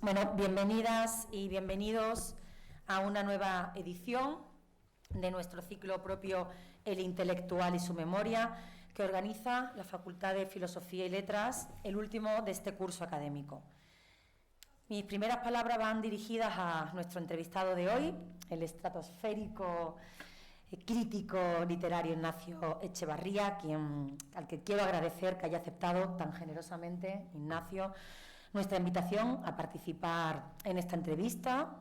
Bueno, bienvenidas y bienvenidos a una nueva edición de nuestro ciclo propio El intelectual y su memoria, que organiza la Facultad de Filosofía y Letras, el último de este curso académico. Mis primeras palabras van dirigidas a nuestro entrevistado de hoy, el estratosférico crítico literario Ignacio Echevarría, al que quiero agradecer que haya aceptado tan generosamente, Ignacio, nuestra invitación a participar en esta entrevista.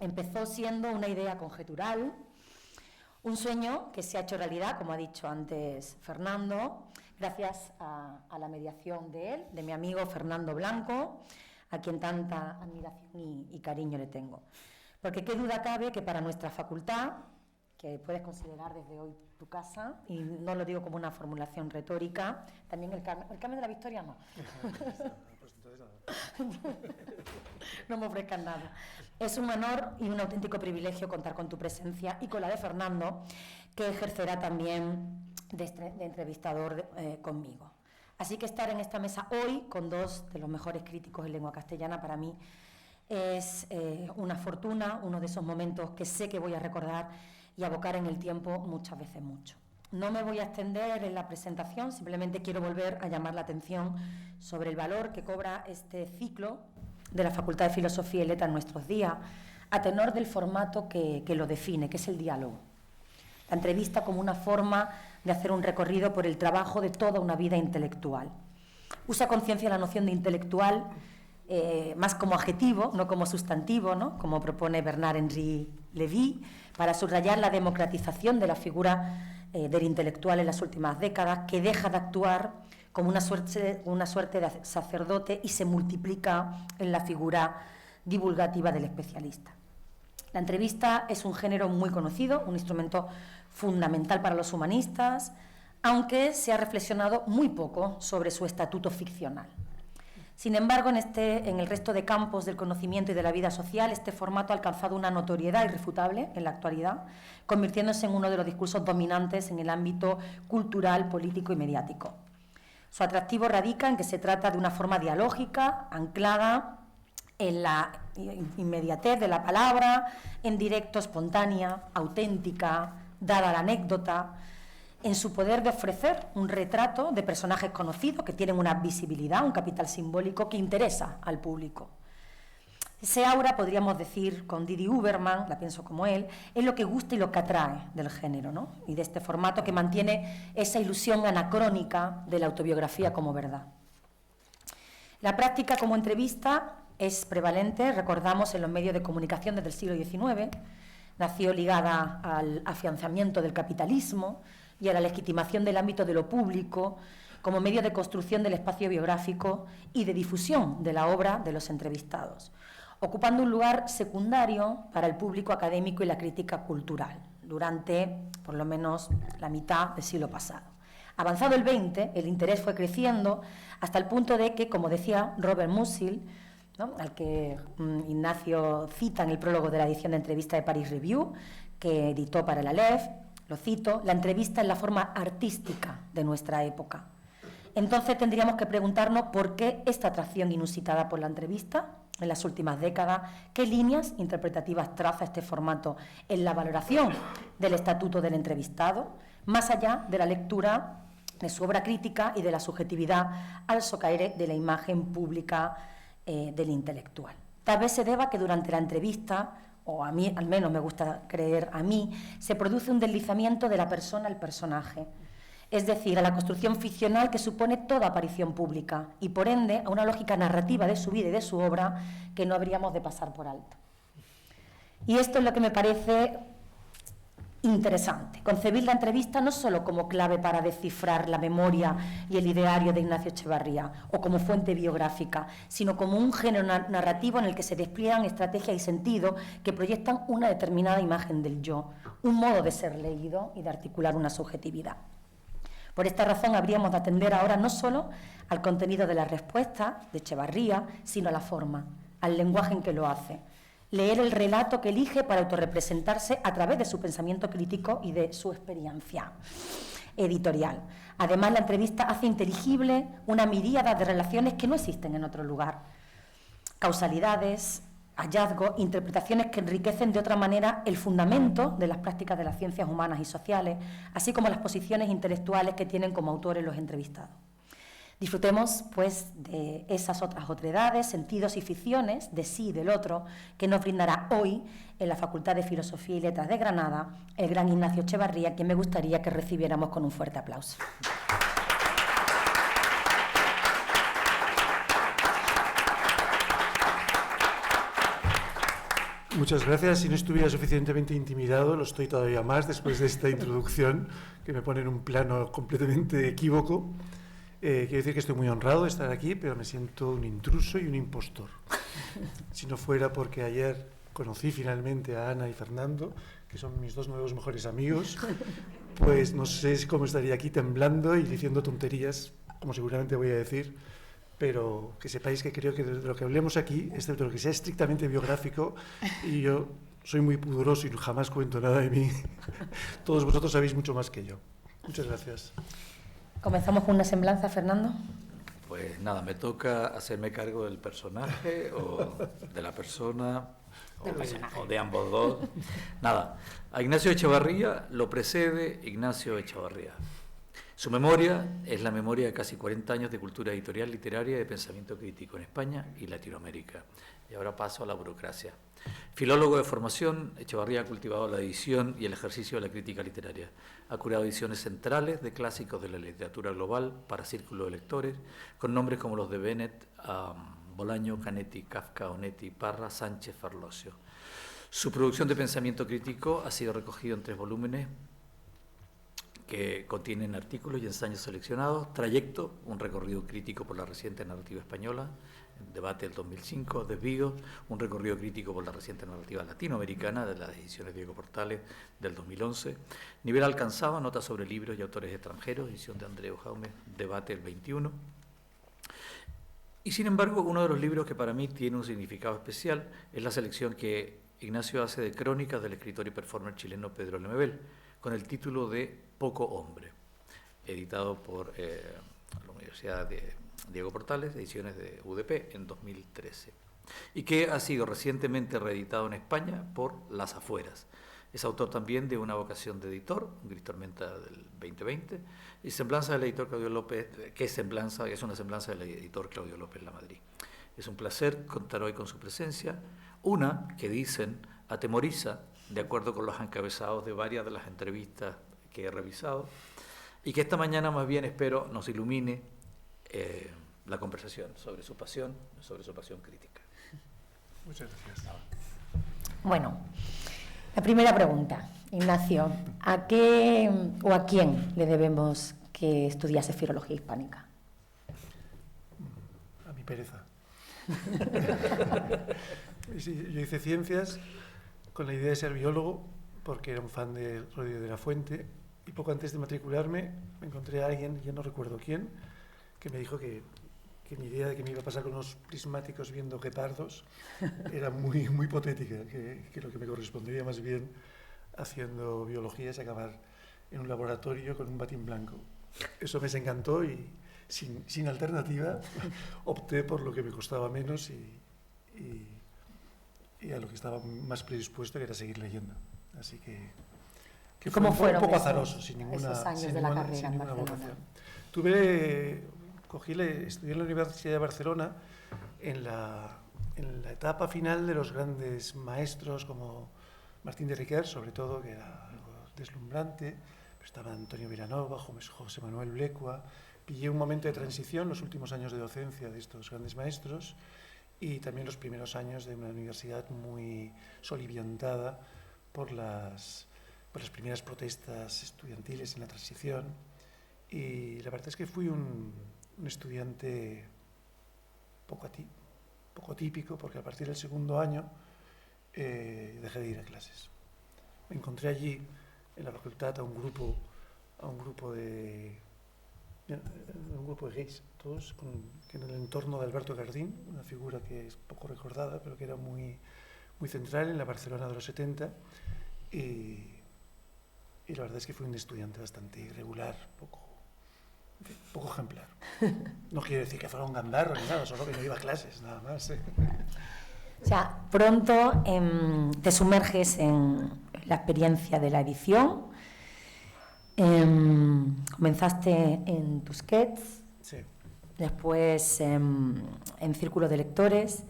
Empezó siendo una idea conjetural, un sueño que se ha hecho realidad, como ha dicho antes Fernando, gracias a la mediación de él, de mi amigo Fernando Blanco, a quien tanta admiración y cariño le tengo. Porque qué duda cabe que para nuestra facultad, que puedes considerar desde hoy tu casa, y no lo digo como una formulación retórica, también el Carmen de la Victoria no. No me ofrezcan nada. Es un honor y un auténtico privilegio contar con tu presencia y con la de Fernando, que ejercerá también de entrevistador conmigo. Así que estar en esta mesa hoy con dos de los mejores críticos en lengua castellana para mí es una fortuna, uno de esos momentos que sé que voy a recordar y abocar en el tiempo muchas veces mucho. No me voy a extender en la presentación, simplemente quiero volver a llamar la atención sobre el valor que cobra este ciclo de la Facultad de Filosofía y Letras en nuestros días, a tenor del formato que lo define, que es el diálogo. La entrevista como una forma de hacer un recorrido por el trabajo de toda una vida intelectual. Usa conciencia la noción de intelectual más como adjetivo, no como sustantivo, ¿no? Como propone Bernard-Henri Lévy, para subrayar la democratización de la figura del intelectual en las últimas décadas, que deja de actuar como una suerte de sacerdote y se multiplica en la figura divulgativa del especialista. La entrevista es un género muy conocido, un instrumento fundamental para los humanistas, aunque se ha reflexionado muy poco sobre su estatuto ficcional. Sin embargo, en el resto de campos del conocimiento y de la vida social, este formato ha alcanzado una notoriedad irrefutable en la actualidad, convirtiéndose en uno de los discursos dominantes en el ámbito cultural, político y mediático. Su atractivo radica en que se trata de una forma dialógica, anclada en la inmediatez de la palabra, en directo, espontánea, auténtica, dada la anécdota, en su poder de ofrecer un retrato de personajes conocidos que tienen una visibilidad, un capital simbólico que interesa al público. Ese aura, podríamos decir, con Didi Huberman, la pienso como él, es lo que gusta y lo que atrae del género, ¿no? Y de este formato que mantiene esa ilusión anacrónica de la autobiografía como verdad. La práctica como entrevista es prevalente, recordamos, en los medios de comunicación desde el siglo XIX, nació ligada al afianzamiento del capitalismo y a la legitimación del ámbito de lo público como medio de construcción del espacio biográfico y de difusión de la obra de los entrevistados, ocupando un lugar secundario para el público académico y la crítica cultural durante, por lo menos, la mitad del siglo pasado. Avanzado el XX, el interés fue creciendo hasta el punto de que, como decía Robert Musil, ¿no?, al que Ignacio cita en el prólogo de la edición de entrevista de Paris Review, que editó para el Aleph, lo cito: la entrevista es la forma artística de nuestra época. Entonces tendríamos que preguntarnos por qué esta atracción inusitada por la entrevista en las últimas décadas, qué líneas interpretativas traza este formato en la valoración del estatuto del entrevistado, más allá de la lectura de su obra crítica y de la subjetividad al socaire de la imagen pública del intelectual. Tal vez se deba que durante la entrevista, o a mí, al menos me gusta creer a mí, se produce un deslizamiento de la persona al personaje, es decir, a la construcción ficcional que supone toda aparición pública y, por ende, a una lógica narrativa de su vida y de su obra que no habríamos de pasar por alto. Y esto es lo que me parece interesante, concebir la entrevista no solo como clave para descifrar la memoria y el ideario de Ignacio Echevarría o como fuente biográfica, sino como un género narrativo en el que se despliegan estrategias y sentido que proyectan una determinada imagen del yo, un modo de ser leído y de articular una subjetividad. Por esta razón habríamos de atender ahora no solo al contenido de la respuesta de Echevarría, sino a la forma, al lenguaje en que lo hace. Leer el relato que elige para autorrepresentarse a través de su pensamiento crítico y de su experiencia editorial. Además, la entrevista hace inteligible una miríada de relaciones que no existen en otro lugar. causalidades, hallazgos, interpretaciones que enriquecen de otra manera el fundamento de las prácticas de las ciencias humanas y sociales, así como las posiciones intelectuales que tienen como autores los entrevistados. Disfrutemos, pues, de esas otras otredades, sentidos y ficciones de sí y del otro que nos brindará hoy en la Facultad de Filosofía y Letras de Granada el gran Ignacio Echevarría, quien me gustaría que recibiéramos con un fuerte aplauso. Muchas gracias. Si no estuviera suficientemente intimidado, lo estoy todavía más después de esta introducción que me pone en un plano completamente equívoco. Quiero decir que estoy muy honrado de estar aquí, pero me siento un intruso y un impostor. Si no fuera porque ayer conocí finalmente a Ana y Fernando, que son mis dos nuevos mejores amigos, pues no sé cómo estaría aquí temblando y diciendo tonterías, como seguramente voy a decir, pero que sepáis que creo que de lo que hablemos aquí, excepto lo que sea estrictamente biográfico, y yo soy muy pudoroso y jamás cuento nada de mí, todos vosotros sabéis mucho más que yo. Muchas gracias. ¿Comenzamos con una semblanza, Fernando? Pues nada, me toca hacerme cargo del personaje o de la persona o de ambos dos. Nada, a Ignacio Echevarría lo precede Ignacio Echevarría. Su memoria es la memoria de casi 40 años de cultura editorial, literaria y de pensamiento crítico en España y Latinoamérica. Y ahora paso a la burocracia. Filólogo de formación, Echevarría ha cultivado la edición y el ejercicio de la crítica literaria. Ha curado ediciones centrales de clásicos de la literatura global para círculos de lectores, con nombres como los de Bennett, Bolaño, Canetti, Kafka, Onetti, Parra, Sánchez, Farlosio. Su producción de pensamiento crítico ha sido recogida en 3 volúmenes que contienen artículos y ensayos seleccionados, Trayecto, un recorrido crítico por la reciente narrativa española, Debate del 2005, Desvíos, un recorrido crítico por la reciente narrativa latinoamericana, de las ediciones Diego Portales del 2011, Nivel alcanzado, notas sobre libros y autores extranjeros, edición de Andreu Jaume, Debate del 21. Y sin embargo, uno de los libros que para mí tiene un significado especial es la selección que Ignacio hace de crónicas del escritor y performer chileno Pedro Lemebel, con el título de Poco Hombre, editado por la Universidad de Diego Portales, ediciones de UDP, en 2013, y que ha sido recientemente reeditado en España por Las Afueras. Es autor también de Una vocación de editor, un Gris Tormenta del 2020, y Semblanza del editor Claudio López, que es una semblanza del editor Claudio López La Madrid. Es un placer contar hoy con su presencia, una que dicen atemoriza, de acuerdo con los encabezados de varias de las entrevistas que he revisado, y que esta mañana más bien espero nos ilumine la conversación sobre su pasión crítica. Muchas gracias. Bueno, la primera pregunta, Ignacio, ¿a qué o a quién le debemos que estudiase filología hispánica? A mi pereza. Sí, yo hice ciencias con la idea de ser biólogo porque era un fan de Rodríguez de la Fuente, y poco antes de matricularme me encontré a alguien, ya no recuerdo quién, que me dijo que mi idea de que me iba a pasar con unos prismáticos viendo guepardos era muy, muy hipotética, que lo que me correspondería más bien haciendo biología es acabar en un laboratorio con un batín blanco. Eso me encantó y sin alternativa opté por lo que me costaba menos y a lo que estaba más predispuesto, que era seguir leyendo. Así que ¿Cómo fue fueron un poco esos, azaroso, sin ninguna carrera en Barcelona? Estudié en la Universidad de Barcelona en la etapa final de los grandes maestros como Martín de Riquer, sobre todo, que era algo deslumbrante, pero estaba Antonio Vilanova, José Manuel Blecua. Pillé un momento de transición, los últimos años de docencia de estos grandes maestros, y también los primeros años de una universidad muy soliviantada por las primeras protestas estudiantiles en la transición. Y la verdad es que fui un estudiante poco típico, porque a partir del segundo año dejé de ir a clases. Me encontré allí en la facultad a un grupo de gays, todos en el entorno de Alberto Gardín, una figura que es poco recordada, pero que era muy, muy central en la Barcelona de los 70, y la verdad es que fui un estudiante bastante irregular, poco ejemplar. No quiero decir que fuera un gambarro ni nada, solo que no iba a clases, nada más. O sea, pronto te sumerges en la experiencia de la edición. Comenzaste en Tusquets, Sí. después en Círculo de Lectores.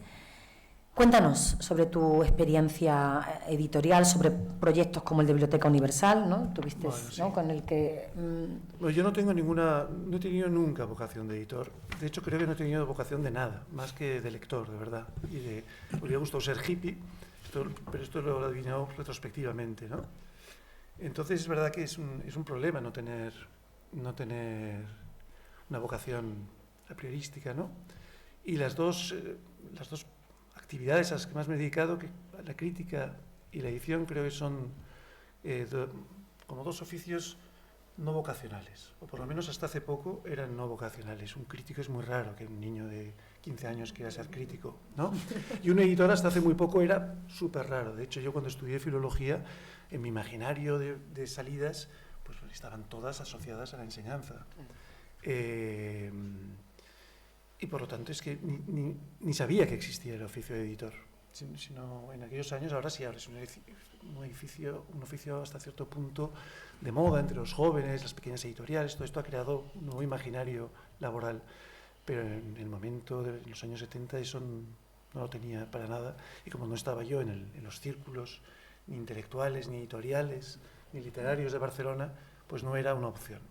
Cuéntanos sobre tu experiencia editorial, sobre proyectos como el de Biblioteca Universal, ¿no? Tuviste, Bueno, sí. ¿no? Con el que... Bueno, yo no he tenido nunca vocación de editor. De hecho, creo que no he tenido vocación de nada, más que de lector, de verdad. Me hubiera gustado ser hippie, pero esto lo he adivinado retrospectivamente, ¿no? Entonces es verdad que es un problema no tener una vocación a priorística, ¿no? Y las dos actividades a las que más me he dedicado, que la crítica y la edición, creo que son como dos oficios no vocacionales, o por lo menos hasta hace poco eran no vocacionales. Un crítico es muy raro que un niño de 15 años quiera ser crítico, ¿no? Y un editor hasta hace muy poco era súper raro. De hecho, yo cuando estudié filología, en mi imaginario de salidas, pues estaban todas asociadas a la enseñanza. Y por lo tanto es que ni sabía que existía el oficio de editor. Sino en aquellos años, ahora sí, ahora es un oficio hasta cierto punto de moda entre los jóvenes, las pequeñas editoriales. Todo esto ha creado un nuevo imaginario laboral, pero en el momento de los años 70 eso no lo tenía para nada, y como no estaba yo en los círculos ni intelectuales, ni editoriales, ni literarios de Barcelona, pues no era una opción.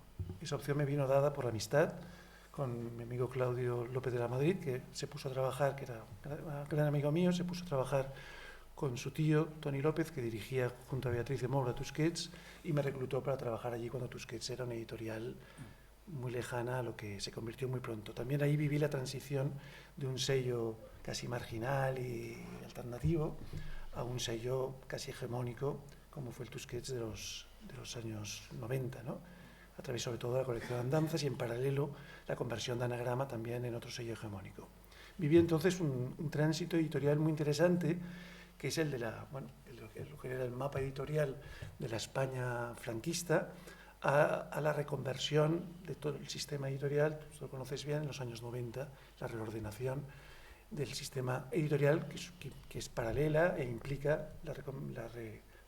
Esa opción me vino dada por la amistad con mi amigo Claudio López de la Madrid, que se puso a trabajar, que era un gran amigo mío, se puso a trabajar con su tío, Toni López, que dirigía junto a Beatriz de Moura Tusquets, y me reclutó para trabajar allí cuando Tusquets era una editorial muy lejana a lo que se convirtió muy pronto. También ahí viví la transición de un sello casi marginal y alternativo a un sello casi hegemónico, como fue el Tusquets de los años 90, ¿no? A través sobre todo de la colección Andanzas, y en paralelo la conversión de Anagrama también en otro sello hegemónico. Viví entonces un tránsito editorial muy interesante, que es el de lo que era el mapa editorial de la España franquista, a la reconversión de todo el sistema editorial. Tú lo conoces bien, en los años 90, la reordenación del sistema editorial, que es paralela e implica la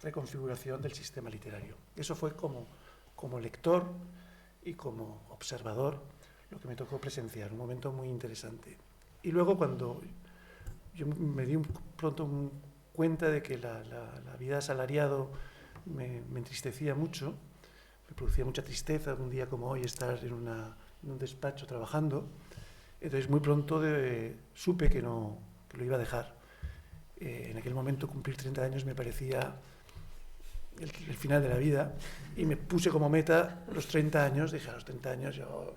reconfiguración del sistema literario. Eso fue como lector y como observador lo que me tocó presenciar, un momento muy interesante. Y luego, cuando yo me di pronto cuenta de que la vida asalariado me entristecía mucho, me producía mucha tristeza un día como hoy estar en un despacho trabajando, entonces muy pronto supe que lo iba a dejar. En aquel momento cumplir 30 años me parecía el final de la vida, y me puse como meta los 30 años, dije a los 30 años yo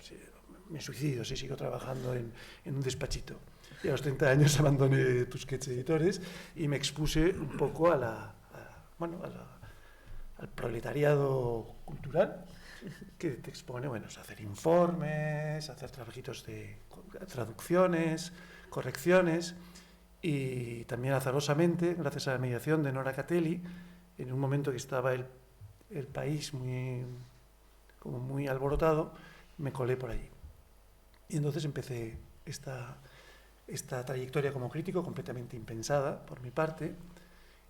me suicido si sigo trabajando en un despachito. Y a los 30 años abandoné Tusquets Editores y me expuse un poco al proletariado cultural, que te expone a hacer informes, a hacer trabajitos de traducciones, correcciones, y también azarosamente, gracias a la mediación de Nora Catelli, en un momento que estaba el país muy alborotado, me colé por allí. Y entonces empecé esta trayectoria como crítico completamente impensada por mi parte,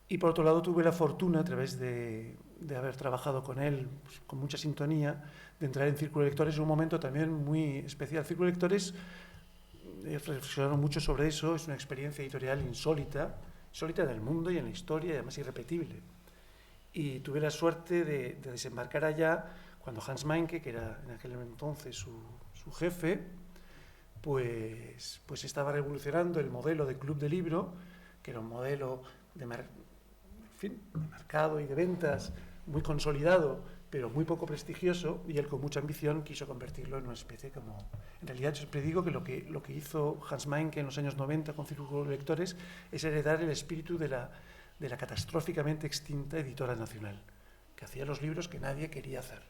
y por otro lado tuve la fortuna, a través de haber trabajado con él con mucha sintonía, de entrar en Círculo de Lectores en un momento también muy especial. Círculo de Lectores, he reflexionado mucho sobre eso, es una experiencia editorial insólita en el mundo y en la historia, y además irrepetible. Y tuve la suerte de desembarcar allá cuando Hans Meinke, que era en aquel entonces su jefe, pues estaba revolucionando el modelo de club de libro, que era un modelo de mercado y de ventas muy consolidado, pero muy poco prestigioso, y él con mucha ambición quiso convertirlo en una especie como... En realidad yo siempre digo que lo que hizo Hans Meinke en los años 90 con Círculo de Lectores es heredar el espíritu de la catastróficamente extinta Editora Nacional, que hacía los libros que nadie quería hacer,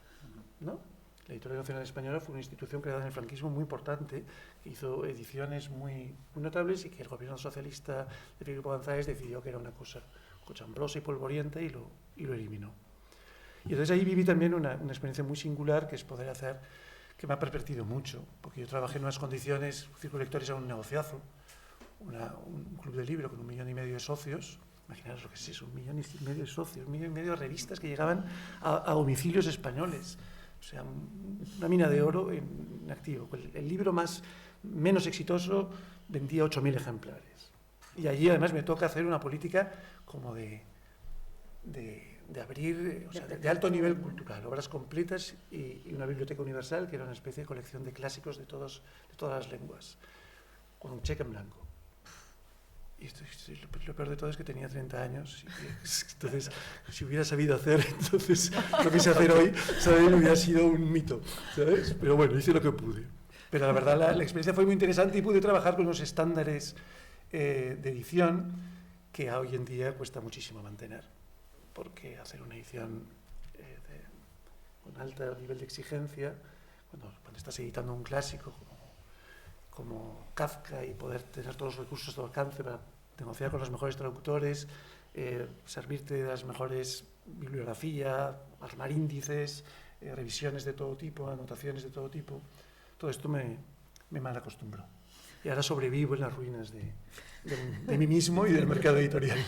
¿no? La Editorial Nacional Española fue una institución creada en el franquismo muy importante, que hizo ediciones muy notables, y que el gobierno socialista de Felipe González decidió que era una cosa cochambrosa y polvorienta, y lo eliminó. Y entonces ahí viví también una experiencia muy singular, que es poder hacer, que me ha pervertido mucho, porque yo trabajé en unas condiciones, Círculo de Lectores era un negociazo, un club de libro con 1,5 millones de socios. Imaginaros lo que es eso, 1,5 millones de socios, 1,5 millones de revistas que llegaban a domicilios españoles. O sea, una mina de oro en activo. El libro menos exitoso vendía 8.000 ejemplares. Y allí además me toca hacer una política como de abrir, o sea, de alto nivel cultural, obras completas y una biblioteca universal que era una especie de colección de clásicos de todas las lenguas, con un cheque en blanco. Y lo peor de todo es que tenía 30 años, entonces si hubiera sabido hacer entonces lo que sé hacer hoy, ¿sabes? Hubiera sido un mito, ¿sabes? Pero bueno, hice lo que pude. Pero la verdad la experiencia fue muy interesante y pude trabajar con unos estándares de edición que hoy en día cuesta muchísimo mantener, porque hacer una edición con alto nivel de exigencia, cuando estás editando un clásico como Kafka y poder tener todos los recursos de alcance para negociar con los mejores traductores, servirte de las mejores bibliografías, armar índices, revisiones de todo tipo, anotaciones de todo tipo, todo esto me mal acostumbró. Y ahora sobrevivo en las ruinas de mí mismo y del mercado editorial.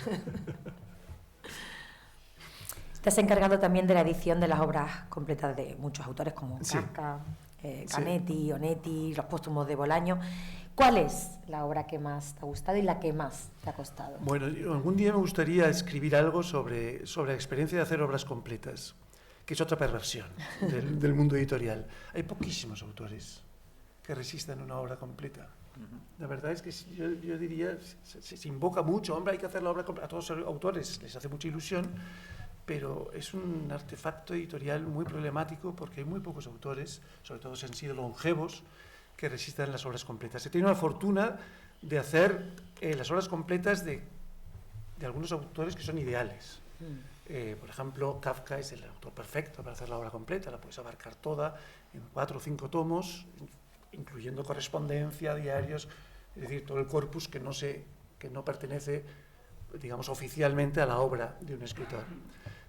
Te has encargado también de la edición de las obras completas de muchos autores como Kafka, Canetti, Onetti, los póstumos de Bolaño. ¿Cuál es la obra que más te ha gustado y la que más te ha costado? Bueno, algún día me gustaría escribir algo sobre la experiencia de hacer obras completas, que es otra perversión del mundo editorial. Hay poquísimos autores que resistan una obra completa. La verdad es que yo diría, se invoca mucho, hombre, hay que hacer la obra completa. A todos los autores les hace mucha ilusión, pero es un artefacto editorial muy problemático porque hay muy pocos autores, sobre todo si han sido longevos, que resistan las obras completas. Se tiene la fortuna de hacer las obras completas de algunos autores que son ideales. Por ejemplo, Kafka es el autor perfecto para hacer la obra completa, la puedes abarcar toda en 4 o 5 tomos, incluyendo correspondencia, diarios, es decir, todo el corpus que no pertenece, digamos, oficialmente a la obra de un escritor.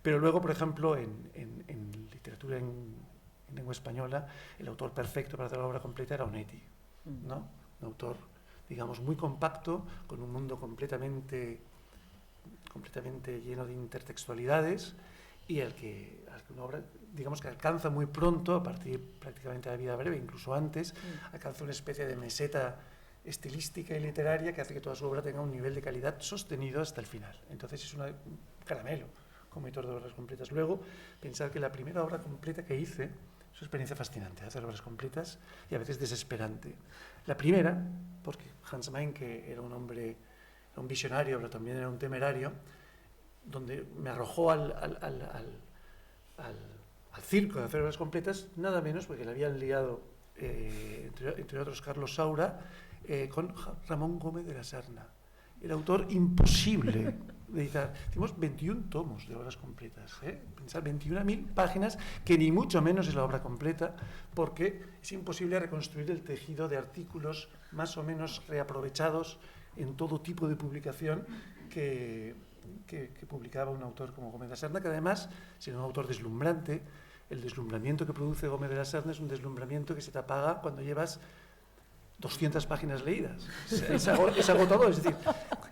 Pero luego, por ejemplo, en literatura en lengua española, el autor perfecto para hacer la obra completa era Onetti, ¿no? Un autor, digamos, muy compacto, con un mundo completamente lleno de intertextualidades y al que una obra, digamos, que alcanza muy pronto, a partir prácticamente de la vida breve, incluso antes, alcanza una especie de meseta estilística y literaria que hace que toda su obra tenga un nivel de calidad sostenido hasta el final. Entonces es un caramelo como editor de obras completas. Luego, pensar que la primera obra completa que hice, es una experiencia fascinante, hacer obras completas y a veces desesperante. La primera, porque Hans Meinke era un hombre, era un visionario, pero también era un temerario, donde me arrojó al circo de hacer obras completas, nada menos porque le habían liado, entre otros, Carlos Saura, con Ramón Gómez de la Serna. El autor imposible de editar. Hicimos 21 tomos de obras completas. Pensar 21.000 páginas, que ni mucho menos es la obra completa, porque es imposible reconstruir el tejido de artículos más o menos reaprovechados en todo tipo de publicación que publicaba un autor como Gómez de la Serna, que además, siendo un autor deslumbrante, el deslumbramiento que produce Gómez de la Serna es un deslumbramiento que se te apaga cuando llevas 200 páginas leídas. Es agotador, es decir,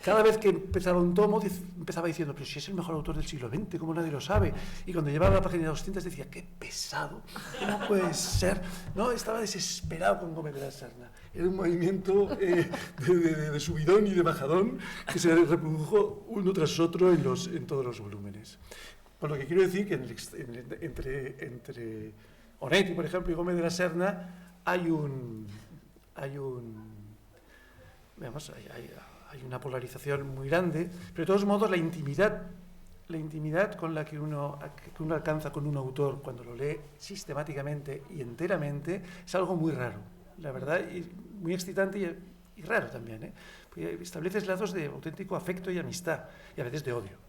cada vez que empezaba un tomo empezaba diciendo, pero si es el mejor autor del siglo XX, ¿cómo nadie lo sabe? Y cuando llevaba la página 200 decía, qué pesado, ¿cómo puede ser? No, estaba desesperado con Gómez de la Serna. Era un movimiento de subidón y de bajadón que se reprodujo uno tras otro en todos los volúmenes. Por lo que quiero decir que entre Onetti, por ejemplo, y Gómez de la Serna hay una polarización muy grande, pero de todos modos la intimidad con la que uno alcanza con un autor cuando lo lee sistemáticamente y enteramente es algo muy raro, la verdad, y muy excitante y raro también, porque estableces lazos de auténtico afecto y amistad, y a veces de odio.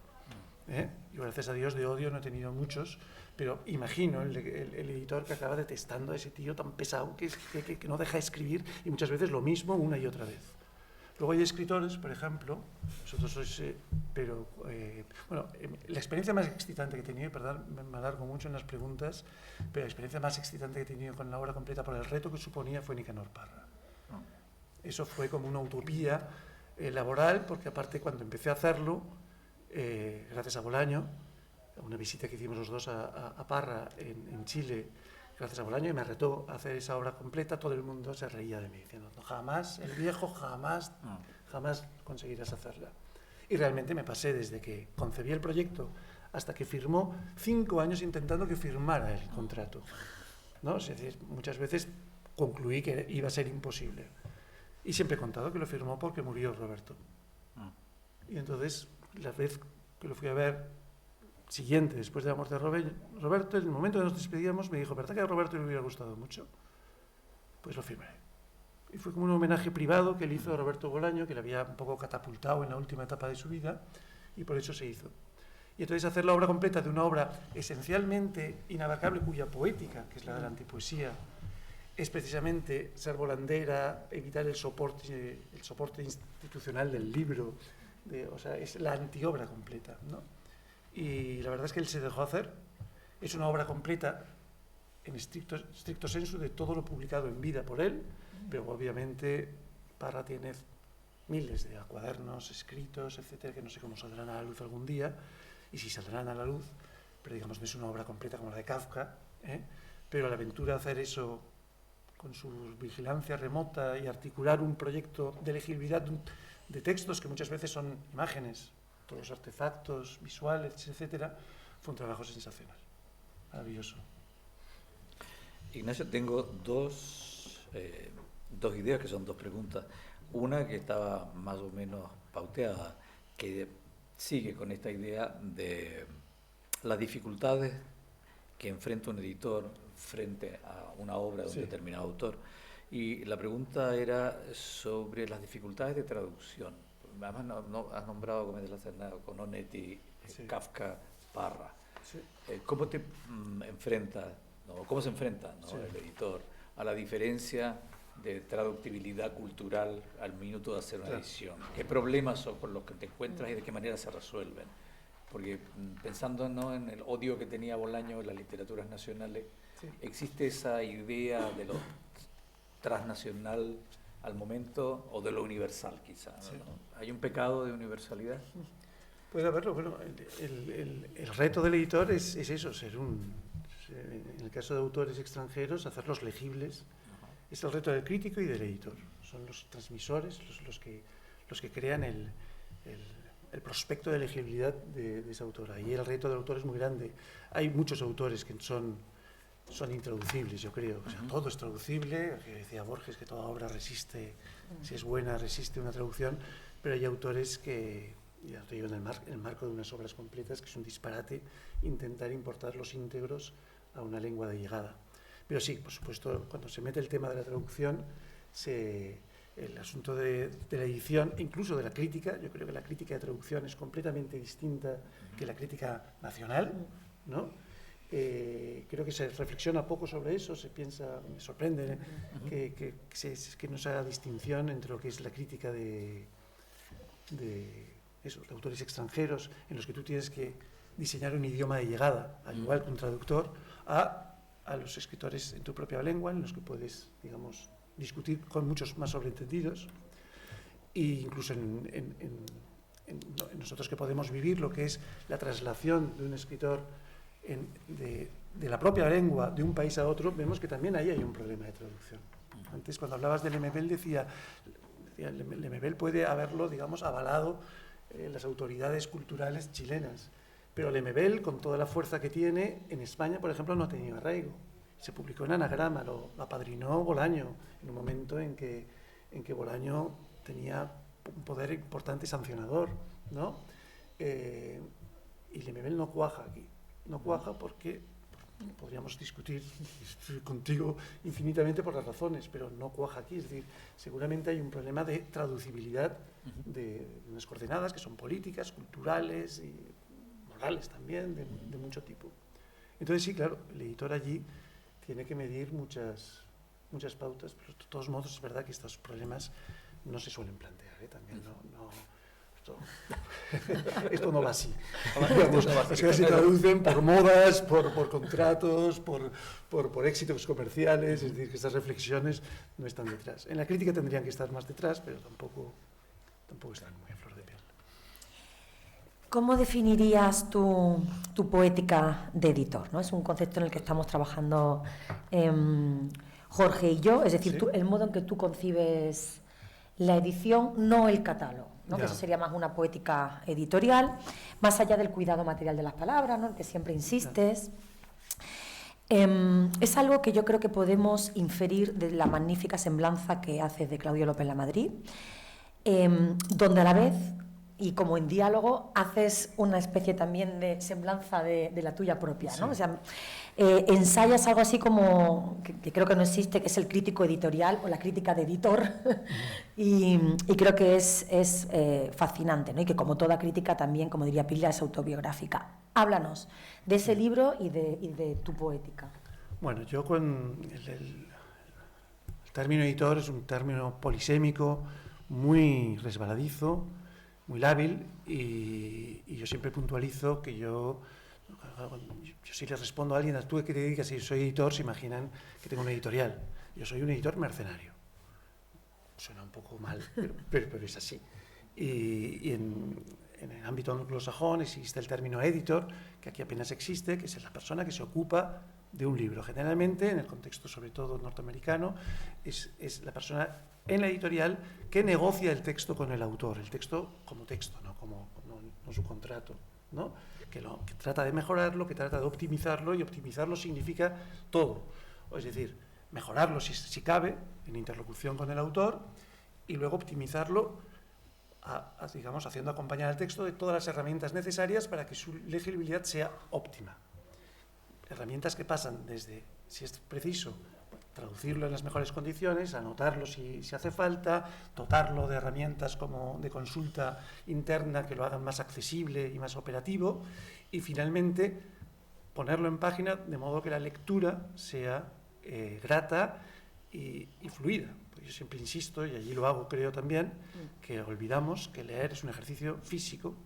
Yo, gracias a Dios, de odio no he tenido muchos, pero imagino el editor que acaba detestando a ese tío tan pesado que no deja de escribir, y muchas veces lo mismo una y otra vez. Luego hay escritores, por ejemplo, vosotros sois, la experiencia más excitante que he tenido, perdón, me alargo mucho en las preguntas, pero la experiencia más excitante que he tenido con la obra completa por el reto que suponía fue Nicanor Parra. Eso fue como una utopía laboral, porque aparte cuando empecé a hacerlo, gracias a Bolaño, una visita que hicimos los dos a Parra en Chile, gracias a Bolaño, y me retó a hacer esa obra completa, todo el mundo se reía de mí, diciendo, no, jamás, el viejo, jamás conseguirás hacerla. Y realmente me pasé desde que concebí el proyecto hasta que firmó 5 años intentando que firmara el contrato, ¿no? Es decir, muchas veces concluí que iba a ser imposible. Y siempre he contado que lo firmó porque murió Roberto. Y entonces, la vez que lo fui a ver, siguiente, después de la muerte de Roberto, en el momento que nos despedíamos, me dijo, ¿verdad que a Roberto le hubiera gustado mucho? Pues lo firmaré. Y fue como un homenaje privado que él hizo a Roberto Bolaño, que le había un poco catapultado en la última etapa de su vida, y por eso se hizo. Y entonces hacer la obra completa de una obra esencialmente inabarcable, cuya poética, que es la de la antipoesía, es precisamente ser volandera, evitar el soporte institucional del libro, o sea, es la antiobra completa, ¿no? Y la verdad es que él se dejó hacer. Es una obra completa, en estricto sensu, de todo lo publicado en vida por él, pero obviamente Parra tiene miles de cuadernos, escritos, etcétera, que no sé cómo saldrán a la luz algún día, y si saldrán a la luz, pero digamos no es una obra completa como la de Kafka, pero la aventura de hacer eso con su vigilancia remota y articular un proyecto de legibilidad de textos que muchas veces son imágenes, todos los artefactos visuales, etcétera, fue un trabajo sensacional, maravilloso. Ignacio, tengo dos ideas que son 2 preguntas. Una que estaba más o menos pauteada, que sigue con esta idea de las dificultades que enfrenta un editor frente a una obra de un determinado autor. Y la pregunta era sobre las dificultades de traducción. Además, no has nombrado Gómez de la Serna, con Onetti, Kafka, Parra. Sí. ¿Cómo te enfrentas, cómo se enfrenta, ¿no? El editor a la diferencia de traductibilidad cultural al minuto de hacer una edición? ¿Qué problemas son con los que te encuentras y de qué manera se resuelven? Porque pensando, ¿no?, en el odio que tenía Bolaño en las literaturas nacionales, existe esa idea de lo transnacional al momento o de lo universal, quizás, ¿no? ¿Hay un pecado de universalidad? Puede haberlo. Bueno, el reto del editor es eso, en el caso de autores extranjeros, hacerlos legibles. Es el reto del crítico y del editor. Son los transmisores los que crean el prospecto de legibilidad de esa autora. Y el reto del autor es muy grande. Hay muchos autores que son intraducibles, yo creo. O sea, todo es traducible. Que decía Borges que toda obra resiste, si es buena, resiste una traducción. Pero hay autores que, ya te digo, en el marco de unas obras completas, que es un disparate intentar importar los íntegros a una lengua de llegada. Pero sí, por supuesto, cuando se mete el tema de la traducción, el asunto de la edición, incluso de la crítica, yo creo que la crítica de traducción es completamente distinta que la crítica nacional, ¿no? Creo que se reflexiona poco sobre eso, se piensa, me sorprende que no se haga distinción entre lo que es la crítica de autores extranjeros, en los que tú tienes que diseñar un idioma de llegada, al igual que un traductor, a los escritores en tu propia lengua, en los que puedes, digamos, discutir con muchos más sobreentendidos, e incluso en nosotros que podemos vivir lo que es la traslación de un escritor de la propia lengua de un país a otro, vemos que también ahí hay un problema de traducción. Antes, cuando hablabas de Lemebel, decía Lemebel puede haberlo, digamos, avalado las autoridades culturales chilenas, pero Lemebel, con toda la fuerza que tiene, en España, por ejemplo, no ha tenido arraigo. Se publicó en Anagrama, lo apadrinó Bolaño, en un momento en que Bolaño tenía un poder importante sancionador, ¿no? Y Lemebel no cuaja aquí. No cuaja porque podríamos discutir contigo infinitamente por las razones, pero no cuaja aquí. Es decir, seguramente hay un problema de traducibilidad de unas coordenadas que son políticas, culturales y morales también, de mucho tipo. Entonces sí, claro, el editor allí tiene que medir muchas pautas, pero de todos modos es verdad que estos problemas no se suelen plantear, también esto no va así. Digamos, las cosas se traducen por modas, por contratos, por éxitos comerciales, es decir, que estas reflexiones no están detrás. En la crítica tendrían que estar más detrás, pero tampoco tampoco están muy a flor de piel. ¿Cómo definirías tu poética de editor, ¿no? Es un concepto en el que estamos trabajando Jorge y yo, es decir, ¿Sí? el modo en que tú concibes la edición, no el catálogo, ¿no? Que eso sería más una poética editorial, más allá del cuidado material de las palabras, ¿no? El que siempre insistes. Es algo que yo creo que podemos inferir de la magnífica semblanza que haces de Claudio López Lamadrid, donde a la vez, y como en diálogo, haces una especie también de semblanza de la tuya propia, ¿no? Sí. O sea, ensayas algo así como, que creo que no existe, que es el crítico editorial o la crítica de editor, y creo que es fascinante, ¿no? Y que como toda crítica también, como diría Pila, es autobiográfica. Háblanos de ese libro y de tu poética. Bueno, yo con el término editor es un término polisémico, muy resbaladizo, muy lábil, y yo siempre puntualizo que yo si le respondo a alguien, tú que te dedicas, si soy editor, se imaginan que tengo una editorial. Yo soy un editor mercenario. Suena un poco mal, pero es así. Y en el ámbito anglosajón existe el término editor, que aquí apenas existe, que es la persona que se ocupa de un libro. Generalmente, en el contexto sobre todo norteamericano, es la persona en la editorial que negocia el texto con el autor, el texto como texto, no su contrato, ¿no? Que trata de mejorarlo, que trata de optimizarlo, y optimizarlo significa todo. Es decir, mejorarlo si cabe, en interlocución con el autor, y luego optimizarlo, digamos, haciendo acompañar al texto de todas las herramientas necesarias para que su legibilidad sea óptima. Herramientas que pasan desde, si es preciso, traducirlo en las mejores condiciones, anotarlo si hace falta, dotarlo de herramientas como de consulta interna que lo hagan más accesible y más operativo, y finalmente ponerlo en página de modo que la lectura sea grata y fluida. Pues yo siempre insisto, y allí lo hago creo también, que olvidamos que leer es un ejercicio físico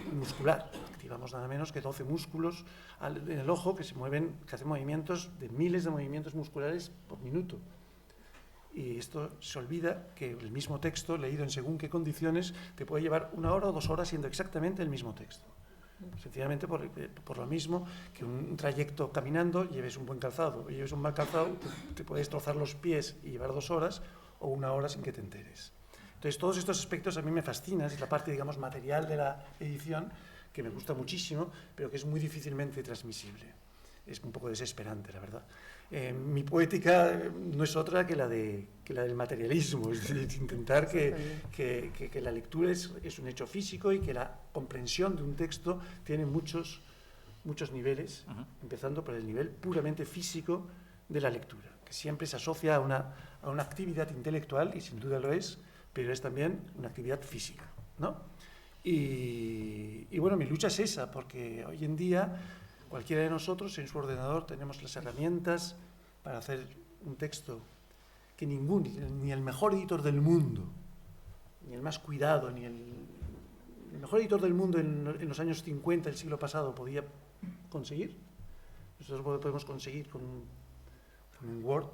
y muscular. Activamos nada menos que 12 músculos en el ojo que hacen movimientos de miles de movimientos musculares por minuto. Y esto se olvida que el mismo texto, leído en según qué condiciones, te puede llevar 1 hora o 2 horas siendo exactamente el mismo texto. Sencillamente por lo mismo que un trayecto caminando, lleves un buen calzado o lleves un mal calzado, te puedes trozar los pies y llevar 2 horas o 1 hora sin que te enteres. Entonces, todos estos aspectos a mí me fascinan, es la parte, digamos, material de la edición, que me gusta muchísimo, pero que es muy difícilmente transmisible. Es un poco desesperante, la verdad. Mi poética no es otra que la del materialismo, es decir, intentar que la lectura es un hecho físico y que la comprensión de un texto tiene muchos niveles, empezando por el nivel puramente físico de la lectura, que siempre se asocia a una actividad intelectual, y sin duda lo es, pero es también una actividad física, ¿no? Y bueno, mi lucha es esa, porque hoy en día cualquiera de nosotros en su ordenador tenemos las herramientas para hacer un texto que ni el mejor editor del mundo, ni el más cuidado, ni el mejor editor del mundo en los años 50 del siglo pasado podía conseguir. Nosotros podemos conseguir con un Word,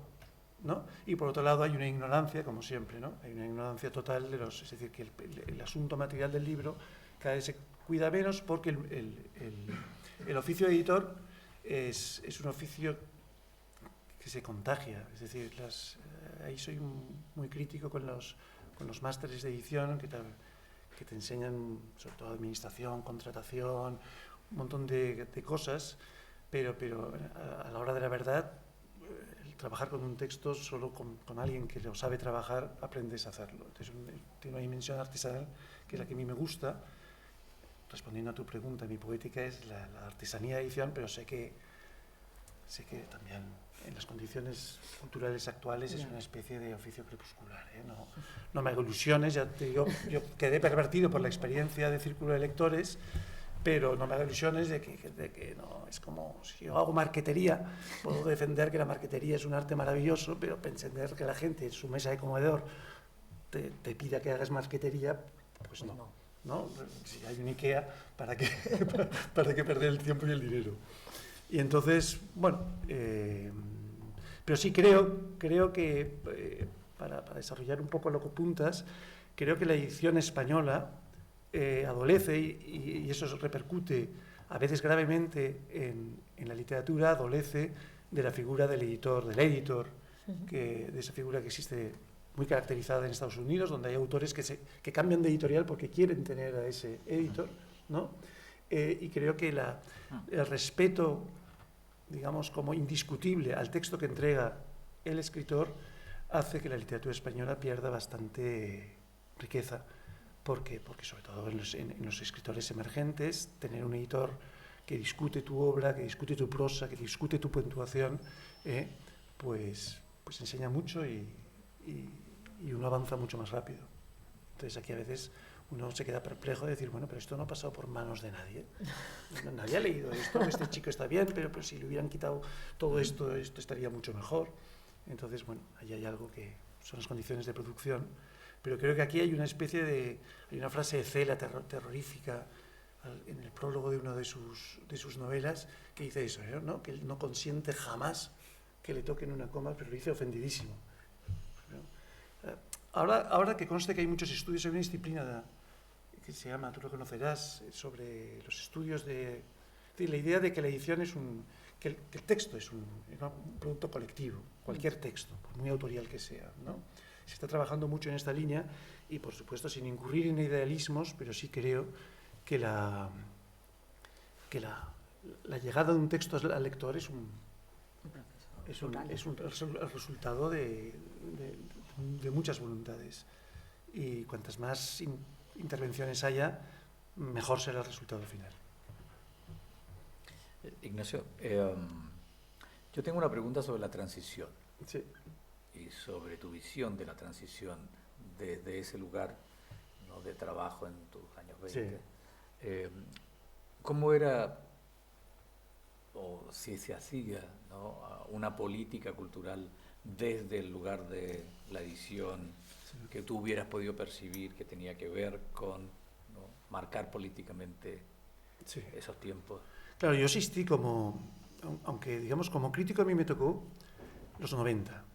¿no? Y por otro lado hay una ignorancia, como siempre, ¿no? Hay una ignorancia total es decir, que el asunto material del libro cada vez se cuida menos, porque el oficio de editor es un oficio que se contagia. Es decir, ahí soy muy crítico con los másteres de edición que te enseñan sobre todo administración, contratación, un montón de cosas, pero a la hora de la verdad, trabajar con un texto solo con alguien que lo sabe trabajar, aprendes a hacerlo. Entonces, tiene una dimensión artesanal que es la que a mí me gusta. Respondiendo a tu pregunta, mi poética es la artesanía de edición, pero sé que también en las condiciones culturales actuales es una especie de oficio crepuscular, ¿eh? No me hago ilusiones, ya te digo, yo quedé pervertido por la experiencia de Círculo de Lectores, pero no me hago ilusiones de que no, es como si yo hago marquetería, puedo defender que la marquetería es un arte maravilloso, pero pretender que la gente en su mesa de comedor te pida que hagas marquetería, pues no. Si hay un IKEA, ¿para qué perder el tiempo y el dinero? Y entonces, bueno, pero sí creo que para desarrollar un poco lo que apuntas, creo que la edición española adolece, y eso repercute a veces gravemente en la literatura, adolece de la figura del editor, de esa figura que existe muy caracterizada en Estados Unidos, donde hay autores que cambian de editorial porque quieren tener a ese editor, ¿no? Y creo que el respeto, digamos, como indiscutible al texto que entrega el escritor hace que la literatura española pierda bastante riqueza, porque sobre todo en los escritores emergentes, tener un editor que discute tu obra, que discute tu prosa, que discute tu puntuación, pues enseña mucho y uno avanza mucho más rápido. Entonces aquí a veces uno se queda perplejo de decir, bueno, pero esto no ha pasado por manos de nadie. Nadie ha leído esto, este chico está bien, pero si le hubieran quitado todo esto estaría mucho mejor. Entonces, bueno, ahí hay algo que son las condiciones de producción, pero creo que aquí hay una especie hay una frase de Cela terrorífica en el prólogo de una de sus novelas que dice eso, ¿no? Que él no consiente jamás que le toquen una coma, pero lo dice ofendidísimo, ¿no? Ahora que conste que hay muchos estudios, hay una disciplina que se llama, tú lo conocerás, sobre los estudios de la idea de que la edición que el texto es un producto colectivo, cualquier texto, por muy autorial que sea, ¿no? Se está trabajando mucho en esta línea y, por supuesto, sin incurrir en idealismos, pero sí creo que la llegada de un texto al lector es el resultado de muchas voluntades. Y cuantas más intervenciones haya, mejor será el resultado final. Ignacio, yo tengo una pregunta sobre la transición. Sí. Y sobre tu visión de la transición desde ese lugar, ¿no?, de trabajo en tus años 20. Sí. ¿Cómo era, o si se hacía, ¿no?, una política cultural desde el lugar de la edición, sí, que tú hubieras podido percibir que tenía que ver con, ¿no?, marcar políticamente, sí, esos tiempos? Claro, yo asistí aunque digamos como crítico a mí me tocó los 90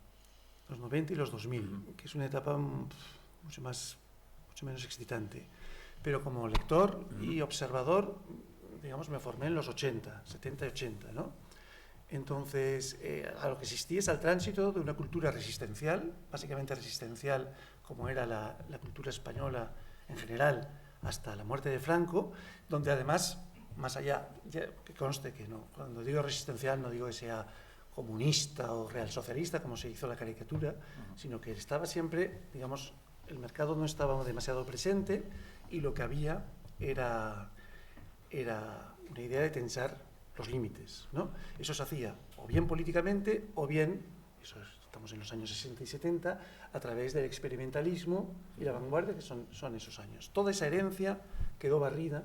y los 2000, que es una etapa mucho menos excitante. Pero como lector y observador, digamos, me formé en los 70 y 80, ¿no? Entonces, a lo que asistí es al tránsito de una cultura resistencial, básicamente resistencial, como era la cultura española en general, hasta la muerte de Franco, donde además, más allá, que conste que no, cuando digo resistencial no digo que sea comunista o realsocialista, como se hizo la caricatura, sino que estaba siempre, digamos, el mercado no estaba demasiado presente y lo que había era una idea de tensar los límites, ¿no? Eso se hacía o bien políticamente o bien, estamos en los años 60 y 70, a través del experimentalismo y la vanguardia, que son esos años. Toda esa herencia quedó barrida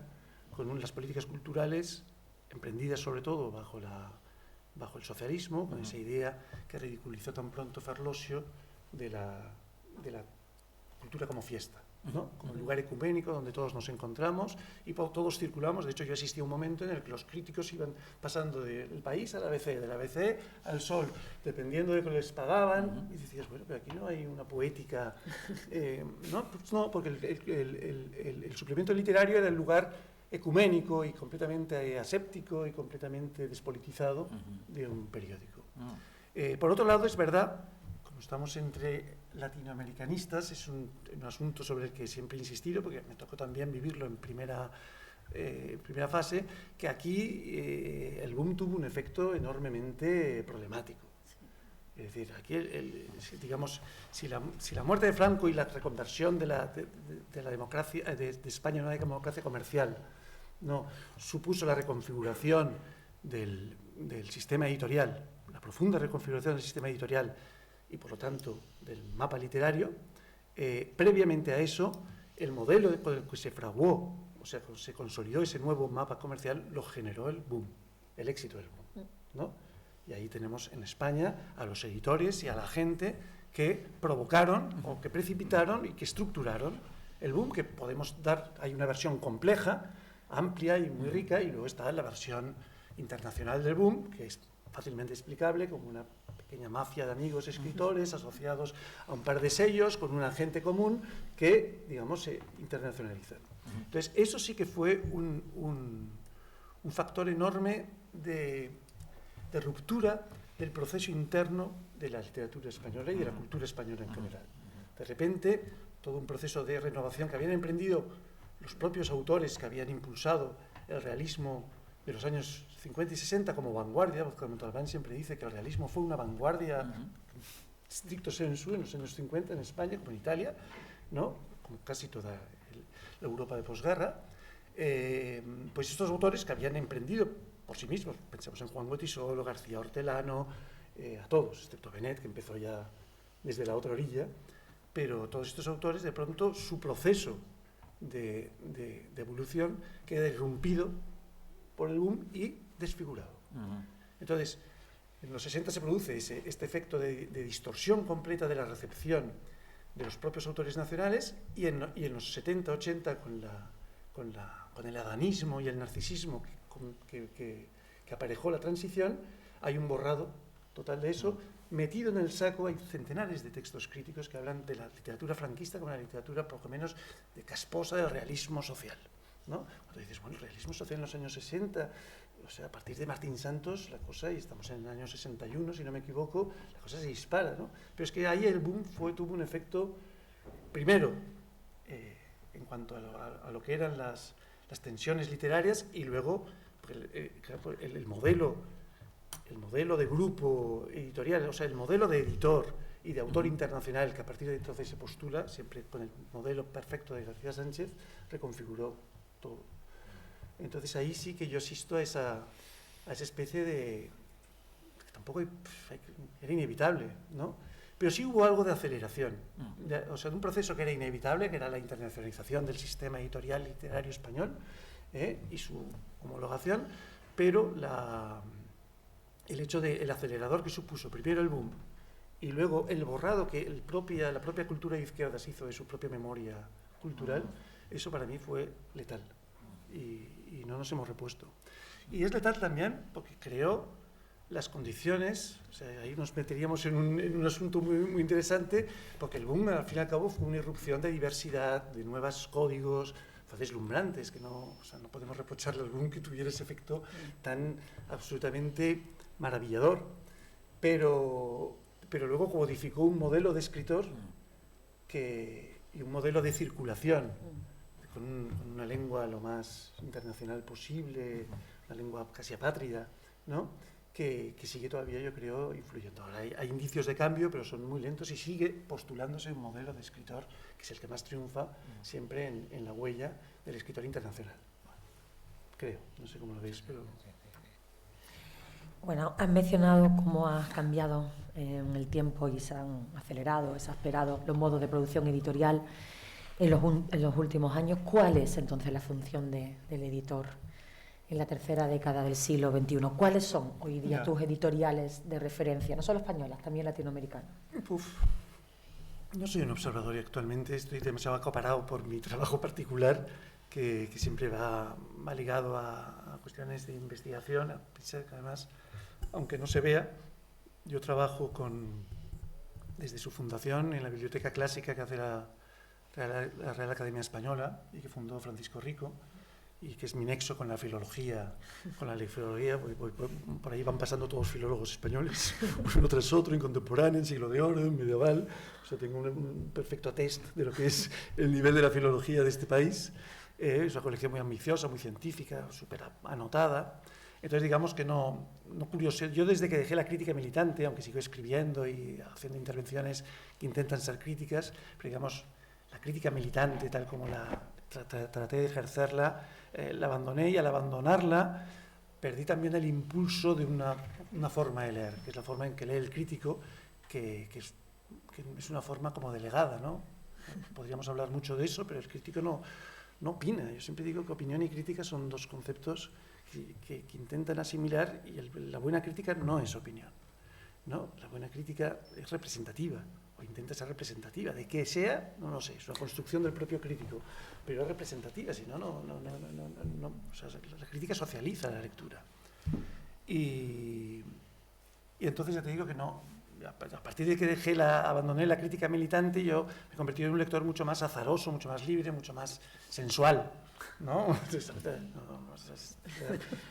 con las políticas culturales emprendidas sobre todo bajo el socialismo, con esa idea que ridiculizó tan pronto Ferlosio de la cultura como fiesta, ¿no? Como lugar ecuménico donde todos nos encontramos y todos circulamos. De hecho, yo asistí a un momento en el que los críticos iban pasando del País al ABC, del ABC al Sol, dependiendo de que les pagaban, y decías, bueno, pero aquí no hay una poética, ¿no? Pues no, porque el suplemento literario era el lugar ecuménico y completamente aséptico y completamente despolitizado de un periódico. Por otro lado, es verdad, como estamos entre latinoamericanistas, es un asunto sobre el que siempre he insistido, porque me tocó también vivirlo en primera fase, que aquí el boom tuvo un efecto enormemente problemático. Es decir, aquí, digamos, si la muerte de Franco y la reconversión de la democracia de España en una democracia comercial no supuso la reconfiguración del sistema editorial, la profunda reconfiguración del sistema editorial y, por lo tanto, del mapa literario, previamente a eso, el modelo por el que se fraguó, o sea, se consolidó ese nuevo mapa comercial, lo generó el boom, el éxito del boom, ¿no? Y ahí tenemos en España a los editores y a la gente que provocaron o que precipitaron y que estructuraron el boom, que podemos dar. Hay una versión compleja, amplia y muy rica, y luego está la versión internacional del boom, que es fácilmente explicable como una pequeña mafia de amigos escritores asociados a un par de sellos con un agente común que, digamos, se internacionalizan. Entonces, eso sí que fue un factor enorme de ruptura del proceso interno de la literatura española y de la cultura española en general. De repente, todo un proceso de renovación que habían emprendido los propios autores que habían impulsado el realismo de los años 50 y 60 como vanguardia, porque Montalbán siempre dice que el realismo fue una vanguardia stricto sensu en los años 50 en España, como en Italia, ¿no? Como casi toda la Europa de posguerra, pues estos autores que habían emprendido por sí mismos, pensamos en Juan Goytisolo, García Hortelano, a todos, excepto Benet, que empezó ya desde la otra orilla, pero todos estos autores, de pronto, su proceso de evolución queda irrumpido por el boom y desfigurado. Entonces, en los 60 se produce este efecto de distorsión completa de la recepción de los propios autores nacionales y en los 70, 80 con el adanismo y el narcisismo que aparejó la transición, hay un borrado total de eso. Metido en el saco hay centenares de textos críticos que hablan de la literatura franquista como la literatura, por lo menos, de casposa del realismo social, ¿no? Cuando dices, bueno, el realismo social en los años 60, o sea, a partir de Martín Santos, la cosa, y estamos en el año 61, si no me equivoco, la cosa se dispara, ¿no? Pero es que ahí el boom tuvo un efecto, primero, en cuanto a lo que eran las tensiones literarias, y luego el modelo de grupo editorial, o sea, el modelo de editor y de autor internacional que a partir de entonces se postula, siempre con el modelo perfecto de García Sánchez, reconfiguró todo. Entonces ahí sí que yo asisto a esa especie de... que tampoco era inevitable, ¿no? Pero sí hubo algo de aceleración, o sea, de un proceso que era inevitable, que era la internacionalización del sistema editorial literario español y su homologación, pero el hecho del acelerador que supuso primero el boom y luego el borrado que la propia cultura de izquierdas hizo de su propia memoria cultural, eso para mí fue letal y no nos hemos repuesto. Y es letal también porque creó las condiciones, o sea, ahí nos meteríamos en un asunto muy, muy interesante, porque el boom al fin y al cabo fue una irrupción de diversidad, de nuevos códigos, fue deslumbrantes, que no podemos reprocharle al boom que tuviera ese efecto tan absolutamente maravillador, pero luego codificó un modelo de escritor y un modelo de circulación, con una lengua lo más internacional posible, una lengua casi apátrida, ¿no? Que sigue todavía, yo creo, influyendo. Ahora hay indicios de cambio, pero son muy lentos y sigue postulándose un modelo de escritor que es el que más triunfa siempre en la huella del escritor internacional. Creo, no sé cómo lo veis, pero... Bueno, has mencionado cómo ha cambiado en el tiempo y se han acelerado, exasperado los modos de producción editorial en los últimos años. ¿Cuál es entonces la función del editor en la tercera década del siglo XXI? ¿Cuáles son hoy día tus editoriales de referencia, no solo españolas, también latinoamericanas? No soy un observador y actualmente estoy demasiado acaparado por mi trabajo particular, que siempre va ligado a cuestiones de investigación, además, aunque no se vea, yo trabajo desde su fundación en la Biblioteca Clásica que hace la Real Academia Española y que fundó Francisco Rico, y que es mi nexo con la filología, por ahí van pasando todos los filólogos españoles, uno tras otro, en contemporáneo, en siglo de oro, en medieval, o sea, tengo un perfecto test de lo que es el nivel de la filología de este país. Es una colección muy ambiciosa, muy científica, súper anotada. Entonces, digamos que no curioso. Yo desde que dejé la crítica militante, aunque sigo escribiendo y haciendo intervenciones que intentan ser críticas, pero digamos, la crítica militante, tal como traté de ejercerla, la abandoné, y al abandonarla perdí también el impulso de una forma de leer, que es la forma en que lee el crítico, que es una forma como delegada, ¿no? Podríamos hablar mucho de eso, pero el crítico no opina. Yo siempre digo que opinión y crítica son dos conceptos que intentan asimilar, y la buena crítica no es opinión, ¿no? La buena crítica es representativa, o intenta ser representativa. De qué sea, no lo sé, es una construcción del propio crítico, pero es representativa, si no, o sea, la crítica socializa la lectura. Y Y entonces ya te digo que no, a partir de que abandoné la crítica militante, yo me convertí en un lector mucho más azaroso, mucho más libre, mucho más sensual, ¿no?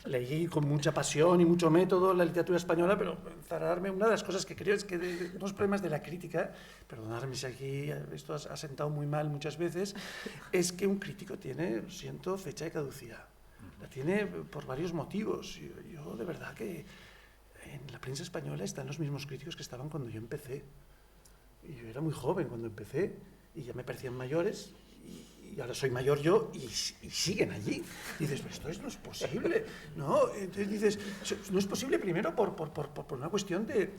Leí con mucha pasión y mucho método la literatura española, pero encerrarme, una de las cosas que creo es que unos problemas de la crítica, perdonadme si aquí esto ha sentado muy mal muchas veces, es que un crítico tiene, lo siento, fecha de caducidad. La tiene por varios motivos. Yo de verdad que en la prensa española están los mismos críticos que estaban cuando yo empecé. Y yo era muy joven cuando empecé y ya me parecían mayores y ahora soy mayor yo y siguen allí. Y dices, pero esto no es posible, ¿no? Entonces dices, no es posible primero por una cuestión de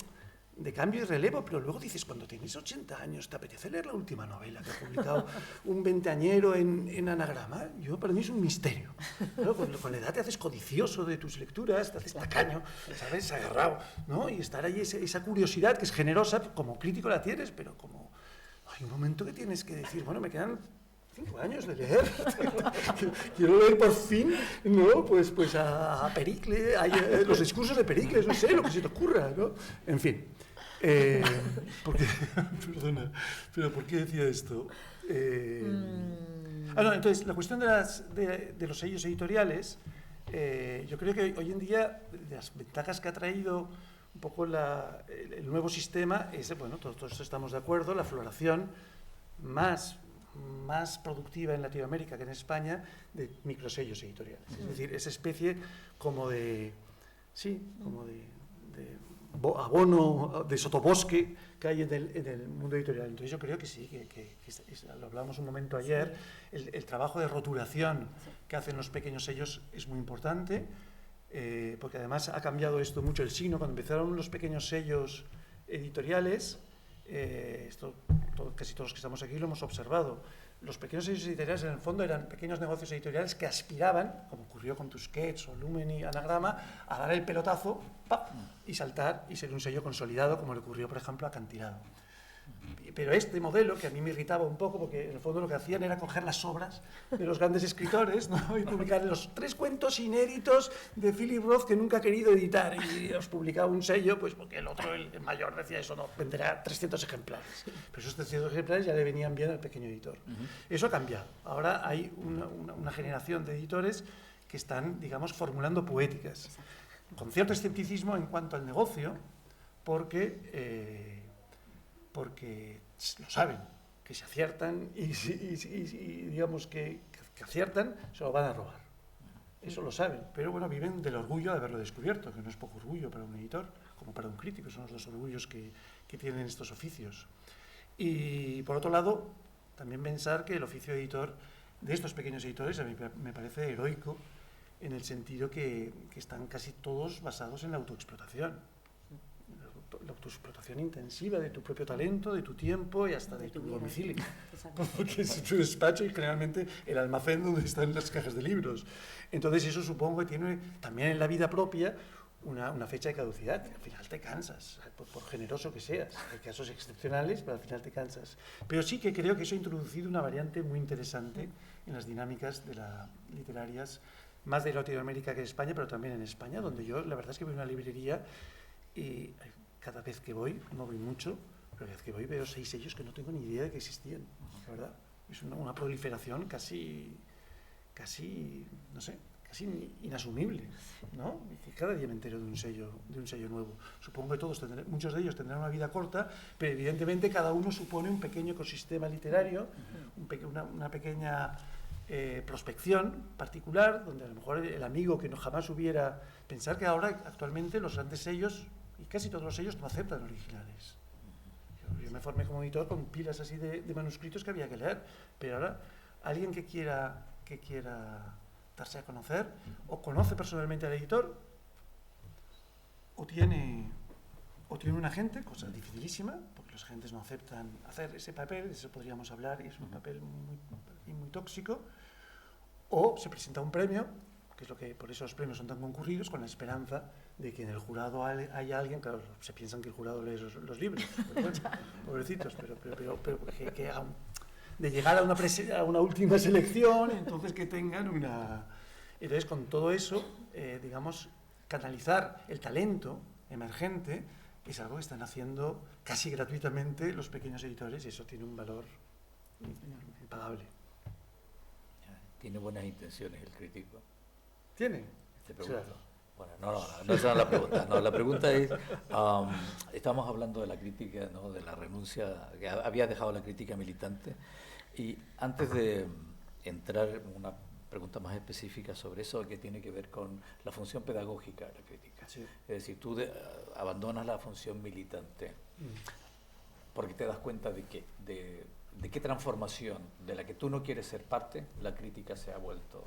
cambio y relevo, pero luego dices, cuando tienes 80 años, ¿te apetece leer la última novela que ha publicado un veinteañero en Anagrama? Para mí es un misterio. ¿No? Con la edad te haces codicioso de tus lecturas, te haces tacaño, ¿sabes? Agarrado, ¿no? Y estar ahí, esa curiosidad que es generosa, como crítico la tienes, pero como hay un momento que tienes que decir, bueno, me quedan 5 años de leer, quiero leer por fin, ¿no? Pues a Pericles, los discursos de Pericles, no sé, lo que se te ocurra, ¿no? En fin. Perdona, pero ¿por qué decía esto? No, entonces, la cuestión de los sellos editoriales, yo creo que hoy en día, de las ventajas que ha traído un poco el nuevo sistema, es, bueno, todos estamos de acuerdo, la floración más productiva en Latinoamérica que en España de microsellos editoriales. Es decir, esa especie como de abono, de sotobosque que hay en el mundo editorial. Entonces yo creo que sí, que lo hablábamos un momento ayer, el trabajo de rotulación que hacen los pequeños sellos es muy importante, porque además ha cambiado esto mucho el signo. Cuando empezaron los pequeños sellos editoriales, casi todos los que estamos aquí lo hemos observado. Los pequeños sellos editoriales en el fondo eran pequeños negocios editoriales que aspiraban, como ocurrió con Tusquets o Lumen y Anagrama, a dar el pelotazo y saltar y ser un sello consolidado, como le ocurrió, por ejemplo, a Acantilado. Pero este modelo, que a mí me irritaba un poco, porque en el fondo lo que hacían era coger las obras de los grandes escritores, ¿no? Y publicar los 3 cuentos inéditos de Philip Roth que nunca ha querido editar, y los publicaba un sello, pues porque el otro, el mayor, decía eso, no, venderá 300 ejemplares. Pero esos 300 ejemplares ya le venían bien al pequeño editor. Eso ha cambiado. Ahora hay una generación de editores que están, digamos, formulando poéticas, con cierto escepticismo en cuanto al negocio, porque lo saben, que si aciertan y digamos que aciertan, se lo van a robar. Eso lo saben, pero bueno, viven del orgullo de haberlo descubierto, que no es poco orgullo para un editor, como para un crítico, son los dos orgullos que tienen estos oficios. Y por otro lado, también pensar que el oficio de editor de estos pequeños editores a mí me parece heroico, en el sentido que están casi todos basados en la autoexplotación. La autoexplotación intensiva de tu propio talento, de tu tiempo y hasta de tu domicilio. Porque es tu despacho y generalmente el almacén donde están las cajas de libros. Entonces eso supongo que tiene también en la vida propia una fecha de caducidad. Al final te cansas, por generoso que seas. Hay casos excepcionales, pero al final te cansas. Pero sí que creo que eso ha introducido una variante muy interesante en las dinámicas literarias, más de Latinoamérica que de España, pero también en España, donde yo la verdad es que voy a una librería y cada vez que voy, no voy mucho, pero cada vez que voy veo 6 sellos que no tengo ni idea de que existían, la verdad. Es una proliferación casi, no sé, casi inasumible, ¿no? Y cada día me entero de un sello nuevo. Supongo que muchos de ellos tendrán una vida corta, pero evidentemente cada uno supone un pequeño ecosistema literario, una pequeña prospección particular, donde a lo mejor el amigo que no jamás hubiera... Pensar que ahora, actualmente, los grandes sellos, y casi todos los sellos, no aceptan originales. Yo me formé como editor con pilas así de manuscritos que había que leer, pero ahora alguien que quiera darse a conocer, o conoce personalmente al editor, o tiene un agente, cosa dificilísima, porque los agentes no aceptan hacer ese papel, de eso podríamos hablar, y es un papel muy tóxico, o se presenta un premio, que es por eso los premios son tan concurridos, con la esperanza de que en el jurado haya alguien, claro, se piensan que el jurado lee los libros, pero bueno, pobrecitos, pero de llegar a una última selección, entonces que tengan una... Entonces, con todo eso, digamos, canalizar el talento emergente es algo que están haciendo casi gratuitamente los pequeños editores y eso tiene un valor impagable. Tiene buenas intenciones el crítico. ¿Tiene? Te pregunto. Claro. Bueno, no esa es la pregunta. No, la pregunta es, estamos hablando de la crítica, ¿no? De la renuncia, que había dejado la crítica militante. Y antes de entrar en una pregunta más específica sobre eso, que tiene que ver con la función pedagógica de la crítica. Sí. Es decir, tú abandonas la función militante porque te das cuenta de qué transformación de la que tú no quieres ser parte, la crítica se ha vuelto,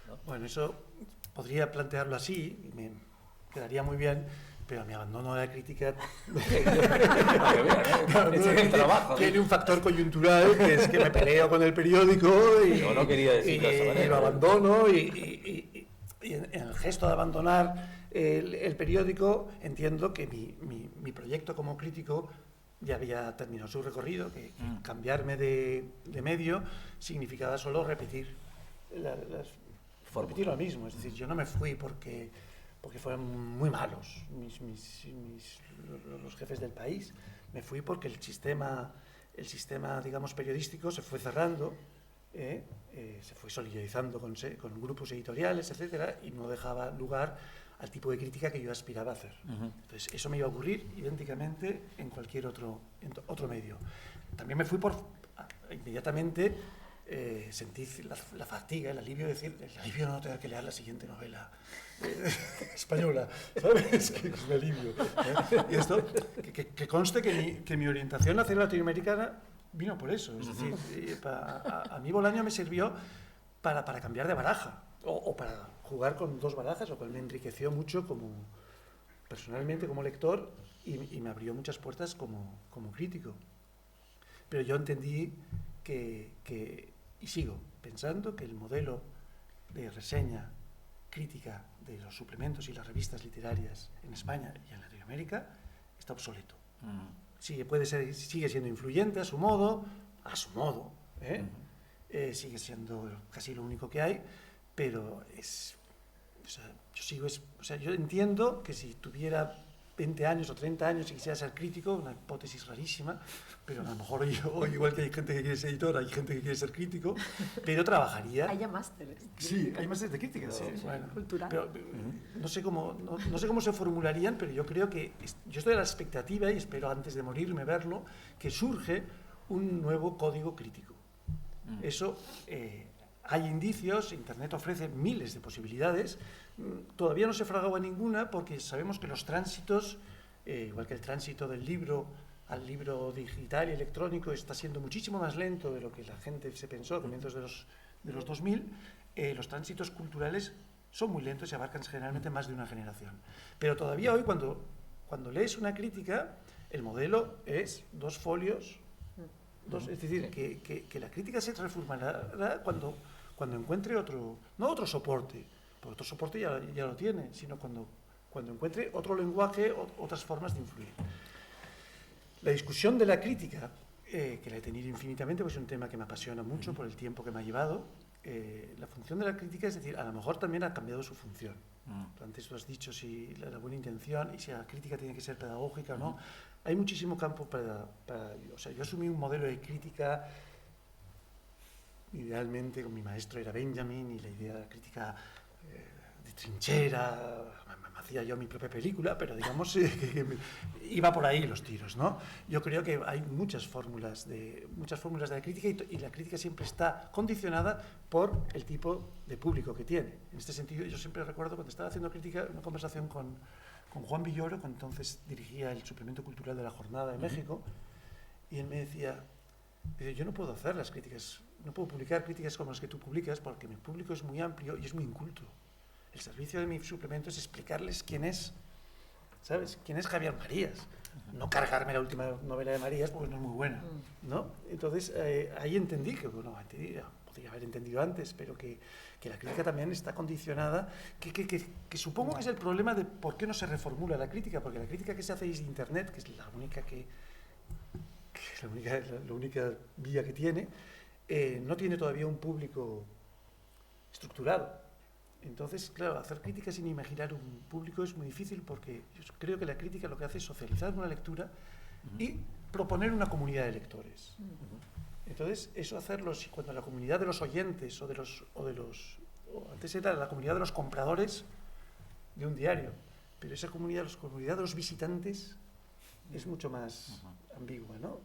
¿no? Bueno, eso podría plantearlo así, y me quedaría muy bien, pero mi abandono de la crítica tiene un factor coyuntural, que es que me peleo con el periódico y, yo no quería decirlo de esa manera, lo abandono y en el gesto de abandonar el periódico entiendo que mi proyecto como crítico ya había terminado su recorrido, que cambiarme de medio significaba solo repetir repetir lo mismo. Es decir, yo no me fui porque fueron muy malos los jefes del país. Me fui porque el sistema digamos, periodístico se fue cerrando, se fue solidarizando con grupos editoriales, etcétera, y no dejaba lugar al tipo de crítica que yo aspiraba a hacer. Entonces, eso me iba a ocurrir idénticamente en cualquier otro medio. También me fui inmediatamente sentí la fatiga, el alivio de decir, el alivio de no tener que leer la siguiente novela española, ¿sabes? Que es un alivio. Y esto, que conste que mi orientación hacia la latinoamericana vino por eso. Es decir, a mí Bolaño me sirvió para cambiar de baraja, o para jugar con dos barajas, lo cual me enriqueció mucho personalmente como lector y me abrió muchas puertas como crítico. Pero yo entendí y sigo pensando que el modelo de reseña crítica de los suplementos y las revistas literarias en España y en Latinoamérica está obsoleto. Sigue siendo influyente a su modo, sigue siendo casi lo único que hay, pero yo entiendo que si tuviera 20 años o 30 años y quisiera ser crítico, una hipótesis rarísima, pero a lo mejor hoy igual que hay gente que quiere ser editor, hay gente que quiere ser crítico, pero trabajaría... Hay ya másteres. Sí, hay másteres de crítica. Sí, bueno, cultural. Pero, no sé cómo se formularían, pero yo creo que... Yo estoy a la expectativa, y espero antes de morirme verlo, que surge un nuevo código crítico. Eso... hay indicios, Internet ofrece miles de posibilidades, todavía no se fragaba ninguna porque sabemos que los tránsitos, igual que el tránsito del libro al libro digital y electrónico, está siendo muchísimo más lento de lo que la gente se pensó a comienzos de los 2000, los tránsitos culturales son muy lentos y abarcan generalmente más de una generación. Pero todavía hoy, cuando lees una crítica, el modelo es 2 folios, es decir, que la crítica se transformará cuando encuentre no otro soporte, porque otro soporte ya lo tiene, sino cuando encuentre otro lenguaje, otras formas de influir. La discusión de la crítica, que la he tenido infinitamente, pues es un tema que me apasiona mucho por el tiempo que me ha llevado. La función de la crítica, es decir, a lo mejor también ha cambiado su función. Antes tú has dicho si la buena intención y si la crítica tiene que ser pedagógica o no. Hay muchísimo campo yo asumí un modelo de crítica, idealmente, con mi maestro era Benjamin, y la idea de la crítica de trinchera, me hacía yo mi propia película, pero digamos que iba por ahí los tiros, ¿no? Yo creo que hay muchas fórmulas de la crítica y la crítica siempre está condicionada por el tipo de público que tiene. En este sentido, yo siempre recuerdo cuando estaba haciendo crítica, una conversación con Juan Villoro, que entonces dirigía el suplemento cultural de La Jornada de México, y él me decía, yo no puedo hacer las críticas, no puedo publicar críticas como las que tú publicas porque mi público es muy amplio y es muy inculto. El servicio de mi suplemento es explicarles quién es, ¿sabes? Quién es Javier Marías. No cargarme la última novela de Marías porque no es muy buena, ¿no? Entonces, ahí entendí que, podría haber entendido antes, pero que la crítica también está condicionada, que supongo que es el problema de por qué no se reformula la crítica, porque la crítica que se hace desde Internet, que es la única vía que tiene, no tiene todavía un público estructurado. Entonces, claro, hacer crítica sin imaginar un público es muy difícil porque yo creo que la crítica lo que hace es socializar una lectura y proponer una comunidad de lectores. Entonces, eso hacerlo cuando la comunidad de los oyentes o antes era la comunidad de los compradores de un diario, pero esa comunidad de los visitantes es mucho más ambigua, ¿no?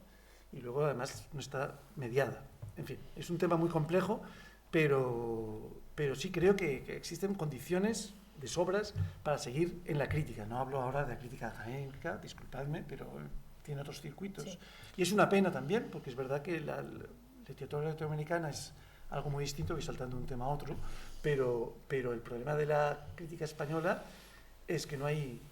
Y luego además no está mediada. En fin, es un tema muy complejo, pero sí creo que existen condiciones de sobras para seguir en la crítica. No hablo ahora de la crítica académica, disculpadme, pero tiene otros circuitos. Sí. Y es una pena también, porque es verdad que la literatura latinoamericana es algo muy distinto, voy saltando de un tema a otro, pero el problema de la crítica española es que no hay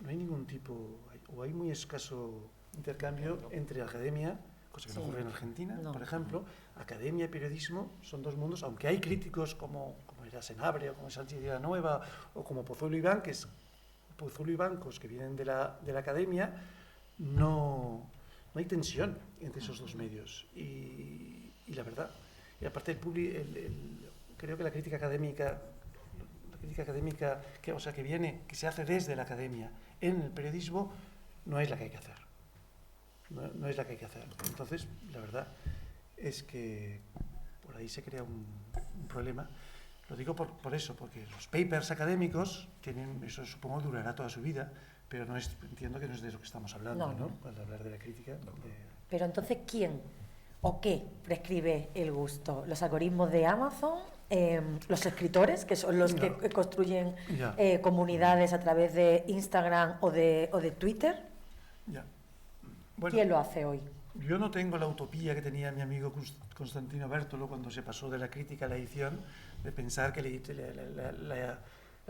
ningún tipo, o hay muy escaso intercambio entre academia, cosa que no ocurre en Argentina, por ejemplo. Academia y periodismo son dos mundos, aunque hay críticos como era Senabre, o como Sánchez de la Nueva, o como Pozuelo y Bancos, que vienen de la academia, no hay tensión entre esos dos medios. Y la verdad, y aparte creo que la crítica académica que se hace desde la academia en el periodismo no es la que hay que hacer. No es la que hay que hacer. Entonces, la verdad es que por ahí se crea un problema. Lo digo por eso, porque los papers académicos tienen, eso supongo durará toda su vida, pero entiendo que no es de eso que estamos hablando, ¿no? Cuando hablar de la crítica. Pero entonces, ¿quién o qué prescribe el gusto? ¿Los algoritmos de Amazon? ¿Los escritores, que son los que construyen comunidades a través de Instagram o de Twitter? Bueno, ¿quién lo hace hoy? Yo no tengo la utopía que tenía mi amigo Constantino Bertolo cuando se pasó de la crítica a la edición, de pensar que la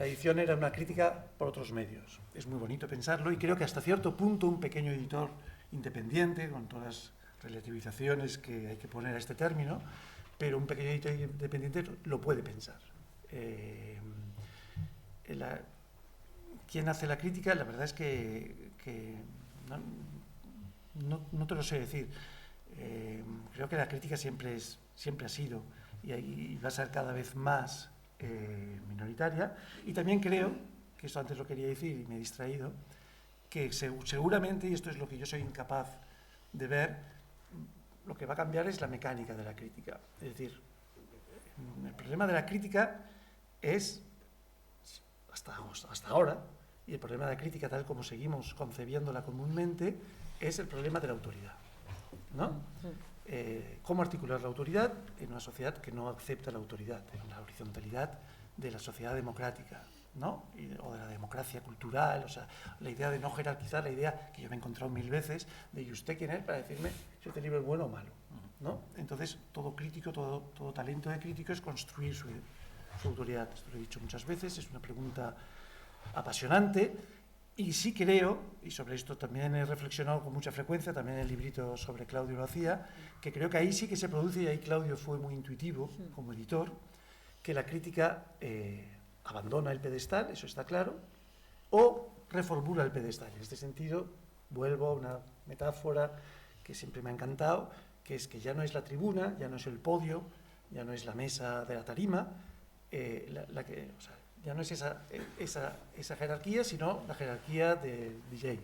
edición era una crítica por otros medios. Es muy bonito pensarlo y creo que hasta cierto punto un pequeño editor independiente, con todas las relativizaciones que hay que poner a este término, pero un pequeño editor independiente lo puede pensar. ¿Quién hace la crítica? La verdad es que no te lo sé decir. Creo que la crítica siempre ha sido y va a ser cada vez más minoritaria. Y también creo, que eso antes lo quería decir y me he distraído, que seguramente, y esto es lo que yo soy incapaz de ver, lo que va a cambiar es la mecánica de la crítica. Es decir, el problema de la crítica es, hasta ahora, y el problema de la crítica tal como seguimos concebiéndola comúnmente, es el problema de la autoridad, ¿no? ¿Cómo articular la autoridad en una sociedad que no acepta la autoridad, en la horizontalidad de la sociedad democrática, ¿no? O de la democracia cultural, o sea, la idea de no jerarquizar, la idea que yo me he encontrado 1000 veces de ¿y usted quién es para decirme si este libro es bueno o malo? ¿No? Entonces, todo crítico, todo talento de crítico es construir su autoridad. Esto lo he dicho muchas veces, es una pregunta apasionante. Y sí creo, y sobre esto también he reflexionado con mucha frecuencia, también en el librito sobre Claudio lo hacía, que creo que ahí sí que se produce, y ahí Claudio fue muy intuitivo como editor, que la crítica abandona el pedestal, eso está claro, o reformula el pedestal. En este sentido, vuelvo a una metáfora que siempre me ha encantado, que es que ya no es la tribuna, ya no es el podio, ya no es la mesa de la tarima, ya no es esa jerarquía, sino la jerarquía del DJ,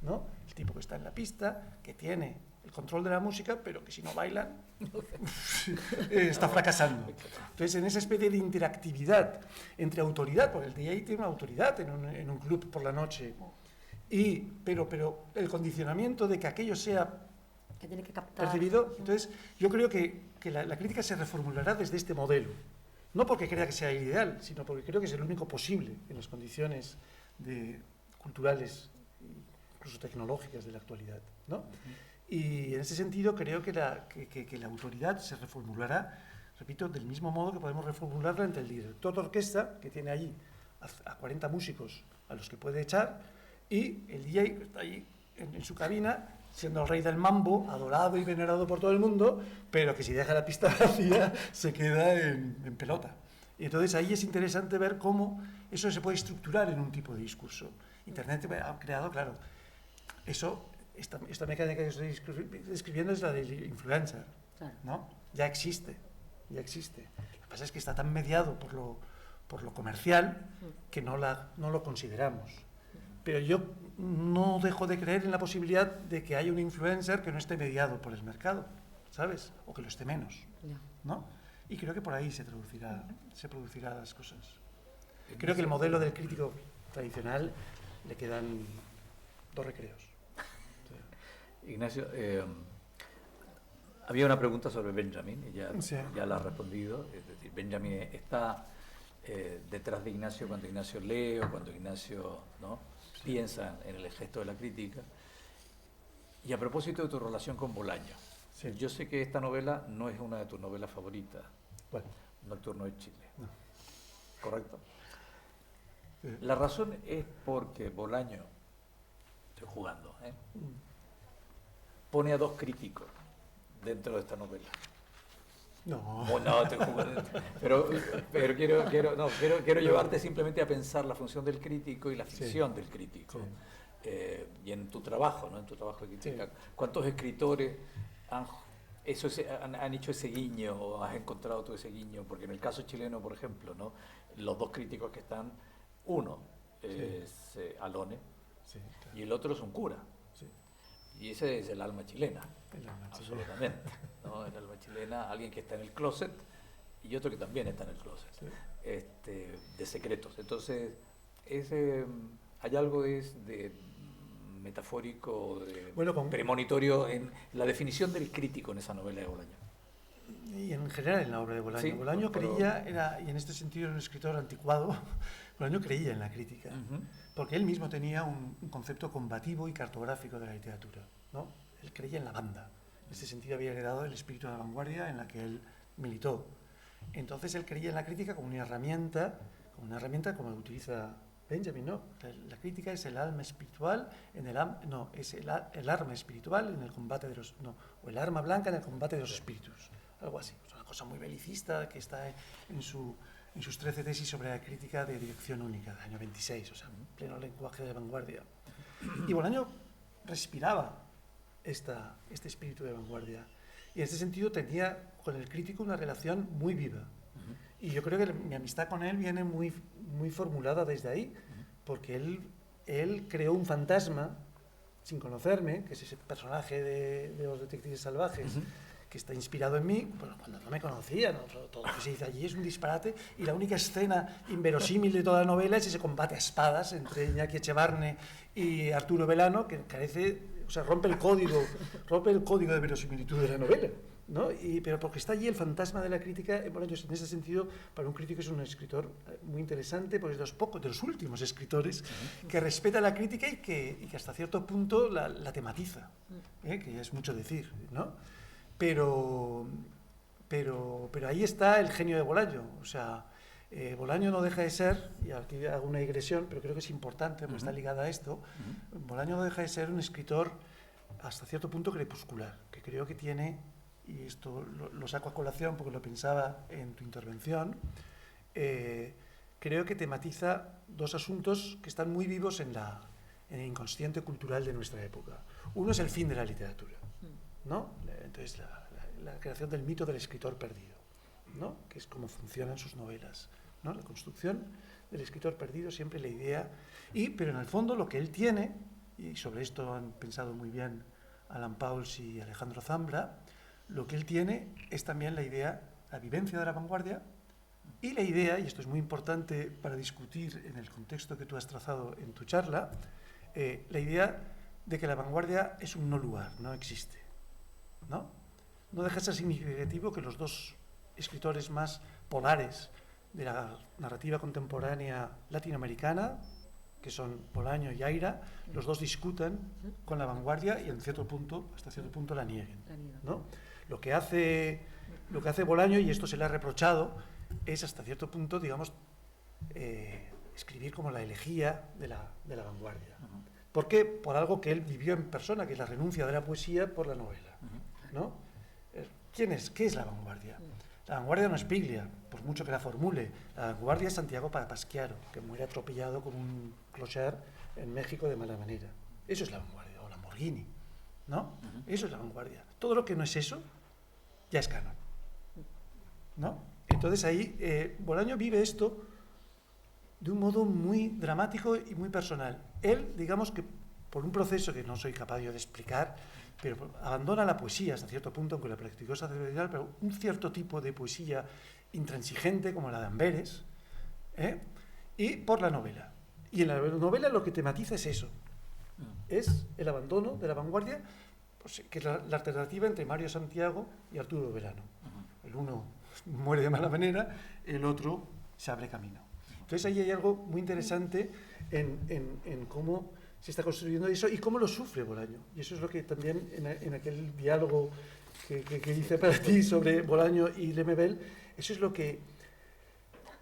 ¿no? El tipo que está en la pista, que tiene el control de la música, pero que si no bailan, está fracasando. Entonces, en esa especie de interactividad entre autoridad, porque el DJ tiene una autoridad en un club por la noche, pero el condicionamiento de que aquello sea que tiene que captar. Percibido. Entonces, yo creo que la crítica se reformulará desde este modelo. No porque crea que sea ideal, sino porque creo que es el único posible en las condiciones culturales, incluso tecnológicas de la actualidad, ¿no? Y en ese sentido creo que la autoridad se reformulará, repito, del mismo modo que podemos reformularla entre el director de orquesta, que tiene allí a 40 músicos a los que puede echar, y el DJ que está allí en su cabina, siendo el rey del mambo, adorado y venerado por todo el mundo, pero que si deja la pista vacía se queda en pelota. Y entonces ahí es interesante ver cómo eso se puede estructurar en un tipo de discurso. Internet ha creado, claro, esta mecánica que estoy describiendo es la del influencer, ¿no? Ya existe. Lo que pasa es que está tan mediado por por lo comercial que no lo consideramos. Pero yo no dejo de creer en la posibilidad de que haya un influencer que no esté mediado por el mercado, ¿sabes? O que lo esté menos, ¿no? Y creo que por ahí se producirán las cosas. Creo que el modelo del crítico tradicional le quedan 2 recreos. Ignacio, había una pregunta sobre Benjamin y Sí. ya la has respondido. Es decir, Benjamin está detrás de Ignacio cuando Ignacio lee o cuando Ignacio, ¿no?, piensa en el gesto de la crítica. Y a propósito de tu relación con Bolaño, Sí. yo sé que esta novela no es una de tus novelas favoritas, Bueno, Nocturno de Chile. no. ¿Correcto? La razón es porque Bolaño, estoy jugando, pone a 2 críticos dentro de esta novela. No. Oh, no, estoy jugando. Pero quiero llevarte simplemente a pensar la función del crítico y la ficción del crítico. Sí. Y en tu trabajo, ¿no? En tu trabajo de crítica. Sí. ¿Cuántos escritores han hecho ese guiño o has encontrado tú ese guiño? Porque en el caso chileno, por ejemplo, ¿no?, los 2 críticos que están, uno es Alone, Sí, claro. y el otro es un cura. Sí. Y ese es el alma chilena. El alma chilena. Absolutamente, ¿no? El alma chilena, alguien que está en el closet y otro que también está en el closet, Sí. de secretos. Entonces, hay algo de metafórico, premonitorio en la definición del crítico en esa novela de Bolaño. Y en general en la obra de Bolaño. Sí, Bolaño pero... creía, y en este sentido era un escritor anticuado, Bolaño creía en la crítica, porque él mismo tenía un concepto combativo y cartográfico de la literatura, ¿no? Él creía en la banda. En ese sentido había heredado el espíritu de la vanguardia en la que él militó. Entonces él creía en la crítica como una herramienta como lo utiliza Benjamin, ¿no? La crítica es el alma espiritual es el arma espiritual en el combate de los... No, o el arma blanca en el combate de los espíritus. Algo así. Es una cosa muy belicista que está en sus 13 tesis sobre la crítica de dirección única, del año 26, o sea, en pleno lenguaje de vanguardia. Y Bolaño respiraba este espíritu de vanguardia. Y en ese sentido tenía con el crítico una relación muy viva. Y yo creo que mi amistad con él viene muy, muy formulada desde ahí, porque él creó un fantasma, sin conocerme, que es ese personaje de los detectives salvajes, que está inspirado en mí, bueno, cuando no me conocía, ¿no? Todo lo que se dice allí es un disparate, y la única escena inverosímil de toda la novela es ese combate a espadas entre Iñaki Echevarne y Arturo Velano, que carece, o sea, rompe el código de verosimilitud de la novela, ¿no? Pero porque está allí el fantasma de la crítica, bueno, en ese sentido, para un crítico es un escritor muy interesante, porque es de los últimos escritores que respeta la crítica y que hasta cierto punto la tematiza, que es mucho decir, ¿no? Pero ahí está el genio de Bolaño. O sea, Bolaño no deja de ser, y aquí hago una digresión, pero creo que es importante porque está ligada a esto, Bolaño no deja de ser un escritor hasta cierto punto crepuscular, que creo que tiene, y esto lo saco a colación porque lo pensaba en tu intervención, creo que tematiza 2 asuntos que están muy vivos en el inconsciente cultural de nuestra época. Uno es el fin de la literatura, ¿no? Entonces, la creación del mito del escritor perdido, ¿no? Que es cómo funcionan sus novelas, ¿no? La construcción del escritor perdido, siempre la idea, pero en el fondo lo que él tiene, y sobre esto han pensado muy bien Alan Pauls y Alejandro Zambra, lo que él tiene es también la idea, la vivencia de la vanguardia, y la idea, y esto es muy importante para discutir en el contexto que tú has trazado en tu charla, la idea de que la vanguardia es un no lugar, no existe, ¿no? No deja de ser significativo que los 2 escritores más polares de la narrativa contemporánea latinoamericana, que son Bolaño y Aira, los 2 discutan con la vanguardia y hasta cierto punto la nieguen, ¿no? Lo que hace Bolaño, y esto se le ha reprochado, es hasta cierto punto, digamos, escribir como la elegía de la vanguardia. ¿Por qué? Por algo que él vivió en persona, que es la renuncia de la poesía por la novela, ¿no? ¿Qué es la vanguardia? La vanguardia no es Piglia, por mucho que la formule. La vanguardia es Santiago Pasquiaro, que muere atropellado como un clochard en México de mala manera. Eso es la vanguardia, o Lamborghini, ¿no? Eso es la vanguardia. Todo lo que no es eso, ya es canon, ¿no? Entonces ahí Bolaño vive esto de un modo muy dramático y muy personal. Él, digamos que por un proceso que no soy capaz yo de explicar, pero abandona la poesía hasta cierto punto, aunque la practicó sacerdotal, pero un cierto tipo de poesía intransigente, como la de Amberes, y por la novela. Y en la novela lo que tematiza es eso, es el abandono de la vanguardia, pues, que es la alternativa entre Mario Santiago y Arturo Belano. El uno muere de mala manera, el otro se abre camino. Entonces ahí hay algo muy interesante en cómo se está construyendo eso y cómo lo sufre Bolaño. Y eso es lo que también en aquel diálogo que hice para ti sobre Bolaño y Lemebel, eso es lo que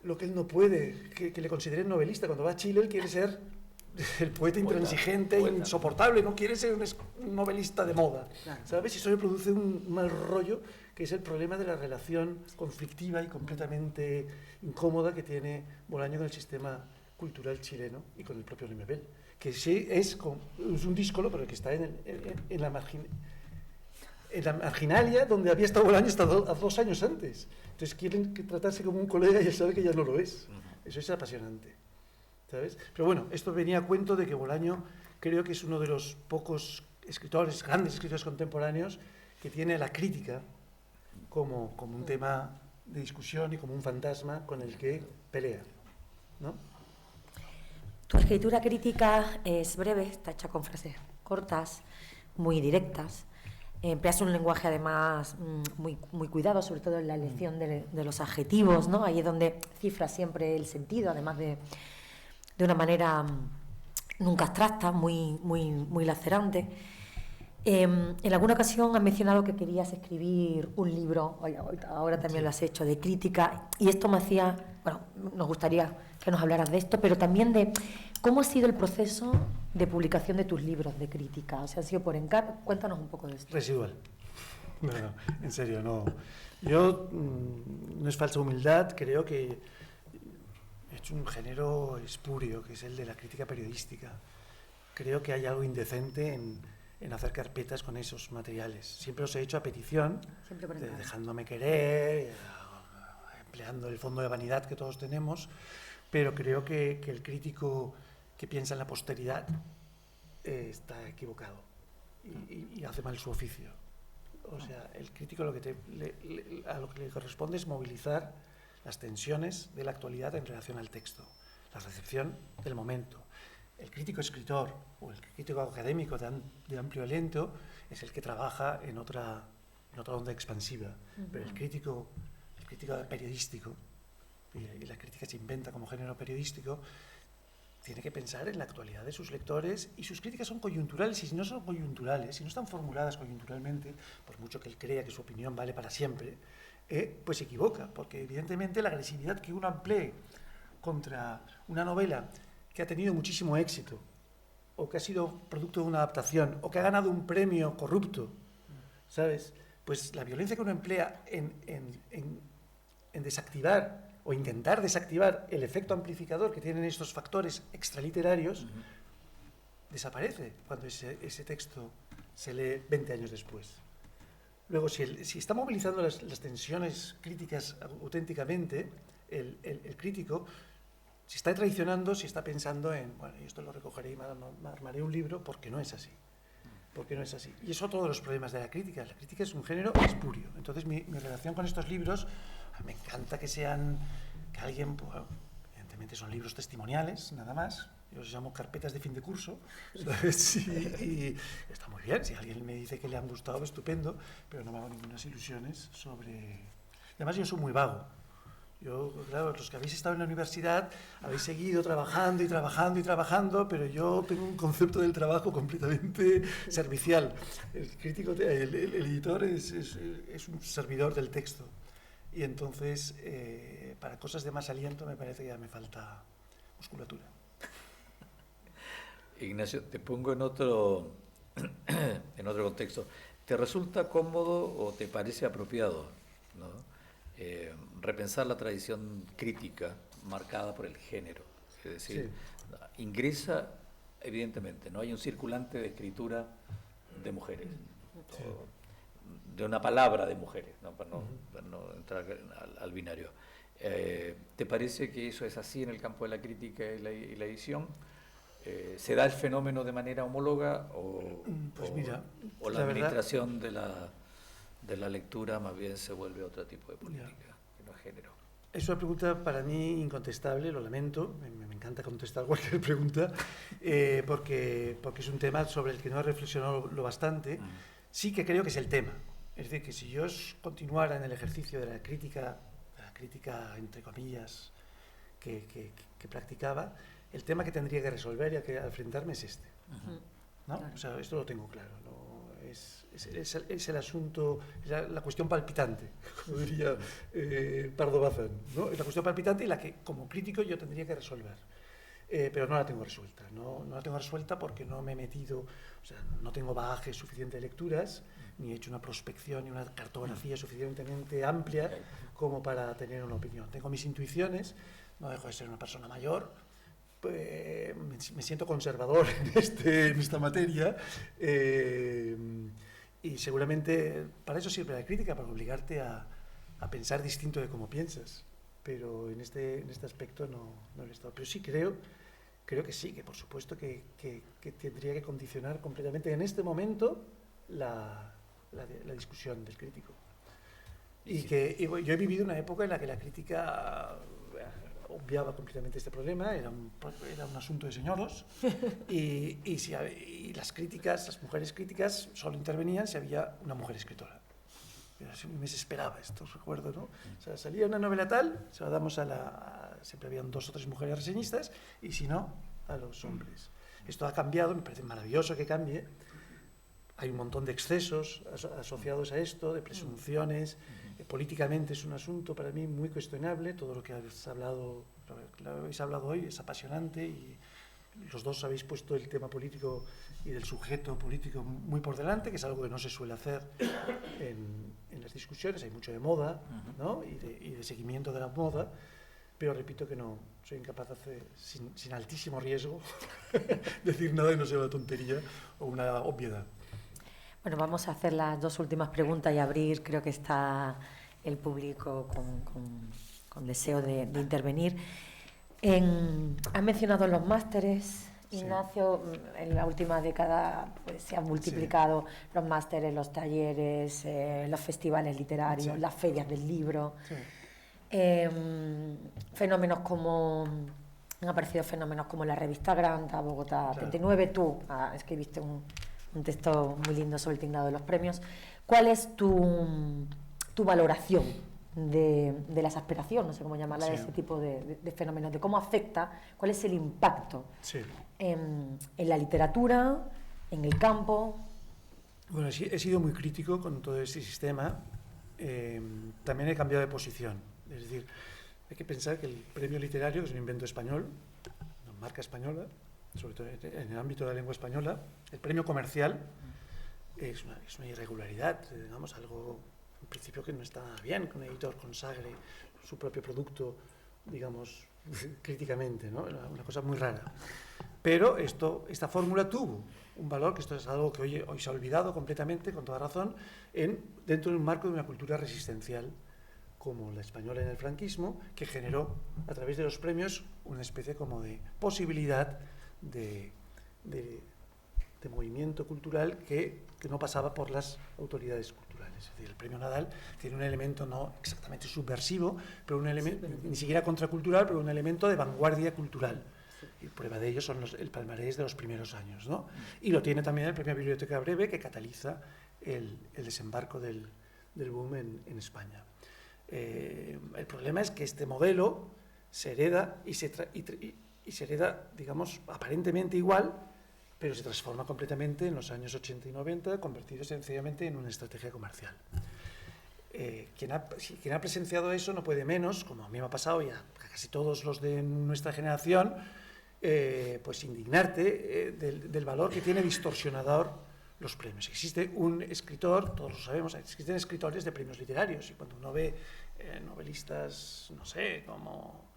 él no puede, que le consideren novelista. Cuando va a Chile, él quiere ser el poeta intransigente, insoportable, no quiere ser un novelista de moda, ¿sabes? Y eso le produce un mal rollo, que es el problema de la relación conflictiva y completamente incómoda que tiene Bolaño con el sistema cultural chileno y con el propio Lemebel, que sí es un díscolo, pero que está en la marginalia donde había estado Bolaño hasta 2 años antes. Entonces quieren tratarse como un colega y él sabe que ya no lo es. Eso es apasionante, ¿sabes? Pero bueno, esto venía a cuento de que Bolaño creo que es uno de los pocos escritores, grandes escritores contemporáneos, que tiene la crítica como un tema de discusión y como un fantasma con el que pelea, ¿no? Tu escritura crítica es breve, está hecha con frases cortas, muy directas. Empleas un lenguaje además muy, muy cuidado, sobre todo en la elección de los adjetivos, ¿no? Ahí es donde cifras siempre el sentido, además de una manera nunca abstracta, muy, muy, muy lacerante. En alguna ocasión has mencionado que querías escribir un libro, ahora también lo has hecho, de crítica, y esto me hacía, bueno, nos gustaría que nos hablaras de esto, pero también de cómo ha sido el proceso de publicación de tus libros de crítica. O sea, ¿han sido por encargo? Cuéntanos un poco de esto. Residual. No, en serio, no. Yo, no es falsa humildad, creo que he hecho un género espurio, que es el de la crítica periodística. Creo que hay algo indecente en hacer carpetas con esos materiales. Siempre los he hecho a petición, dejándome querer, empleando el fondo de vanidad que todos tenemos, pero creo que el crítico que piensa en la posteridad está equivocado y hace mal su oficio. O sea, el crítico a lo que le corresponde es movilizar las tensiones de la actualidad en relación al texto, la recepción del momento. El crítico escritor o el crítico académico de amplio aliento es el que trabaja en otra onda expansiva, pero el crítico periodístico, y la crítica se inventa como género periodístico, tiene que pensar en la actualidad de sus lectores, y sus críticas son coyunturales, y si no son coyunturales, si no están formuladas coyunturalmente, por mucho que él crea que su opinión vale para siempre, pues se equivoca, porque evidentemente la agresividad que uno emplee contra una novela que ha tenido muchísimo éxito, o que ha sido producto de una adaptación, o que ha ganado un premio corrupto, ¿sabes? Pues la violencia que uno emplea en desactivar o intentar desactivar el efecto amplificador que tienen estos factores extraliterarios, desaparece cuando ese texto se lee 20 años después. Luego, si está movilizando las tensiones críticas auténticamente, el crítico, si está traicionando, si está pensando en, bueno, esto lo recogeré y me armaré un libro, porque no es así. Porque no es así. Y es otro de los problemas de la crítica. La crítica es un género espurio. Entonces, mi relación con estos libros, me encanta que alguien, pues, evidentemente son libros testimoniales, nada más. Yo los llamo carpetas de fin de curso, ¿sabes? Y está muy bien. Si alguien me dice que le han gustado, estupendo, pero no me hago ninguna ilusiones sobre... Además, yo soy muy vago. Yo, claro, los que habéis estado en la universidad habéis seguido trabajando y trabajando y trabajando, pero yo tengo un concepto del trabajo completamente servicial. El crítico, el editor es un servidor del texto. Y entonces, para cosas de más aliento, me parece que ya me falta musculatura. Ignacio, te pongo en otro contexto. ¿Te resulta cómodo o te parece apropiado, ¿no? Repensar la tradición crítica marcada por el género? Es decir, sí, ingresa, evidentemente, no hay un circulante de escritura de mujeres, sí, de una palabra de mujeres, ¿no? Para no entrar al binario. ¿Te parece que eso es así en el campo de la crítica y la edición? ¿Se da el fenómeno de manera homóloga Pues mira, o la administración de la lectura más bien se vuelve otro tipo de política, que no es género? Es una pregunta para mí incontestable, lo lamento, me encanta contestar cualquier pregunta, porque es un tema sobre el que no he reflexionado lo bastante. Sí que creo que es el tema. Es decir, que si yo continuara en el ejercicio de la crítica entre comillas, que practicaba, el tema que tendría que resolver y a que enfrentarme es este. ¿No? Claro. O sea, esto lo tengo claro, ¿no? Es el asunto, la cuestión palpitante, como diría Pardo Bazán, ¿no? Es la cuestión palpitante y la que como crítico yo tendría que resolver. Pero no la tengo resuelta, no la tengo resuelta porque no me he metido, o sea, no tengo bagaje suficiente de lecturas, ni he hecho una prospección ni una cartografía suficientemente amplia como para tener una opinión. Tengo mis intuiciones, no dejo de ser una persona mayor, pues, me siento conservador en esta materia, y seguramente para eso sirve la crítica, para obligarte a pensar distinto de cómo piensas, pero en este aspecto no lo he estado. Pero sí creo que sí, que por supuesto que tendría que condicionar completamente en este momento la discusión del crítico. Y yo he vivido una época en la que la crítica obviaba completamente este problema, era un asunto de señoros, y las mujeres críticas solo intervenían si había una mujer escritora. Me desesperaba esto, recuerdo, ¿no? O sea, salía una novela tal, se la damos siempre habían 2 o 3 mujeres reseñistas, y si no, a los hombres. Esto ha cambiado, me parece maravilloso que cambie. Hay un montón de excesos asociados a esto, de presunciones. Políticamente es un asunto para mí muy cuestionable. Todo lo que habéis hablado hoy es apasionante y los dos habéis puesto el tema político y del sujeto político muy por delante, que es algo que no se suele hacer en las discusiones. Hay mucho de moda, ¿no? y de seguimiento de la moda, pero repito que no soy incapaz de hacer, sin altísimo riesgo, decir nada y no sea una tontería o una obviedad. Bueno, vamos a hacer las 2 últimas preguntas y abrir, creo que está el público con deseo de intervenir. Has mencionado los másteres, Ignacio, sí. En la última década pues, se han multiplicado los másteres, los talleres, los festivales literarios, las ferias del libro. Sí. Han aparecido fenómenos como la revista Granta, Bogotá 39, tú escribiste un texto muy lindo sobre el tinglado de los premios. ¿Cuál es tu valoración de la exasperación, no sé cómo llamarla, de este tipo de fenómenos, de cómo afecta, cuál es el impacto en la literatura, en el campo? Bueno, he sido muy crítico con todo este sistema. También he cambiado de posición. Es decir, hay que pensar que el premio literario, que es un invento español, una marca española, sobre todo en el ámbito de la lengua española, el premio comercial es una irregularidad, digamos, algo en principio que no está bien que un editor consagre su propio producto, digamos, críticamente, ¿no? Una cosa muy rara. Pero esta fórmula tuvo un valor, que esto es algo que hoy se ha olvidado completamente, con toda razón, dentro de un marco de una cultura resistencial como la española en el franquismo, que generó a través de los premios una especie como de posibilidad de movimiento cultural que no pasaba por las autoridades culturales. Es decir, el premio Nadal tiene un elemento no exactamente subversivo, pero un elemento, ni siquiera contracultural, pero un elemento de vanguardia cultural. Y prueba de ello son el palmarés de los primeros años, ¿no? Y lo tiene también el premio Biblioteca Breve, que cataliza el desembarco del boom en España. El problema es que este modelo se hereda y se hereda, digamos, aparentemente igual, pero se transforma completamente en los años 80 y 90, convertido sencillamente en una estrategia comercial. Quien ha presenciado eso no puede menos, como a mí me ha pasado y a casi todos los de nuestra generación, pues indignarte del valor que tiene distorsionador los premios. Existe un escritor, todos lo sabemos, existen escritores de premios literarios, y cuando uno ve novelistas, no sé, como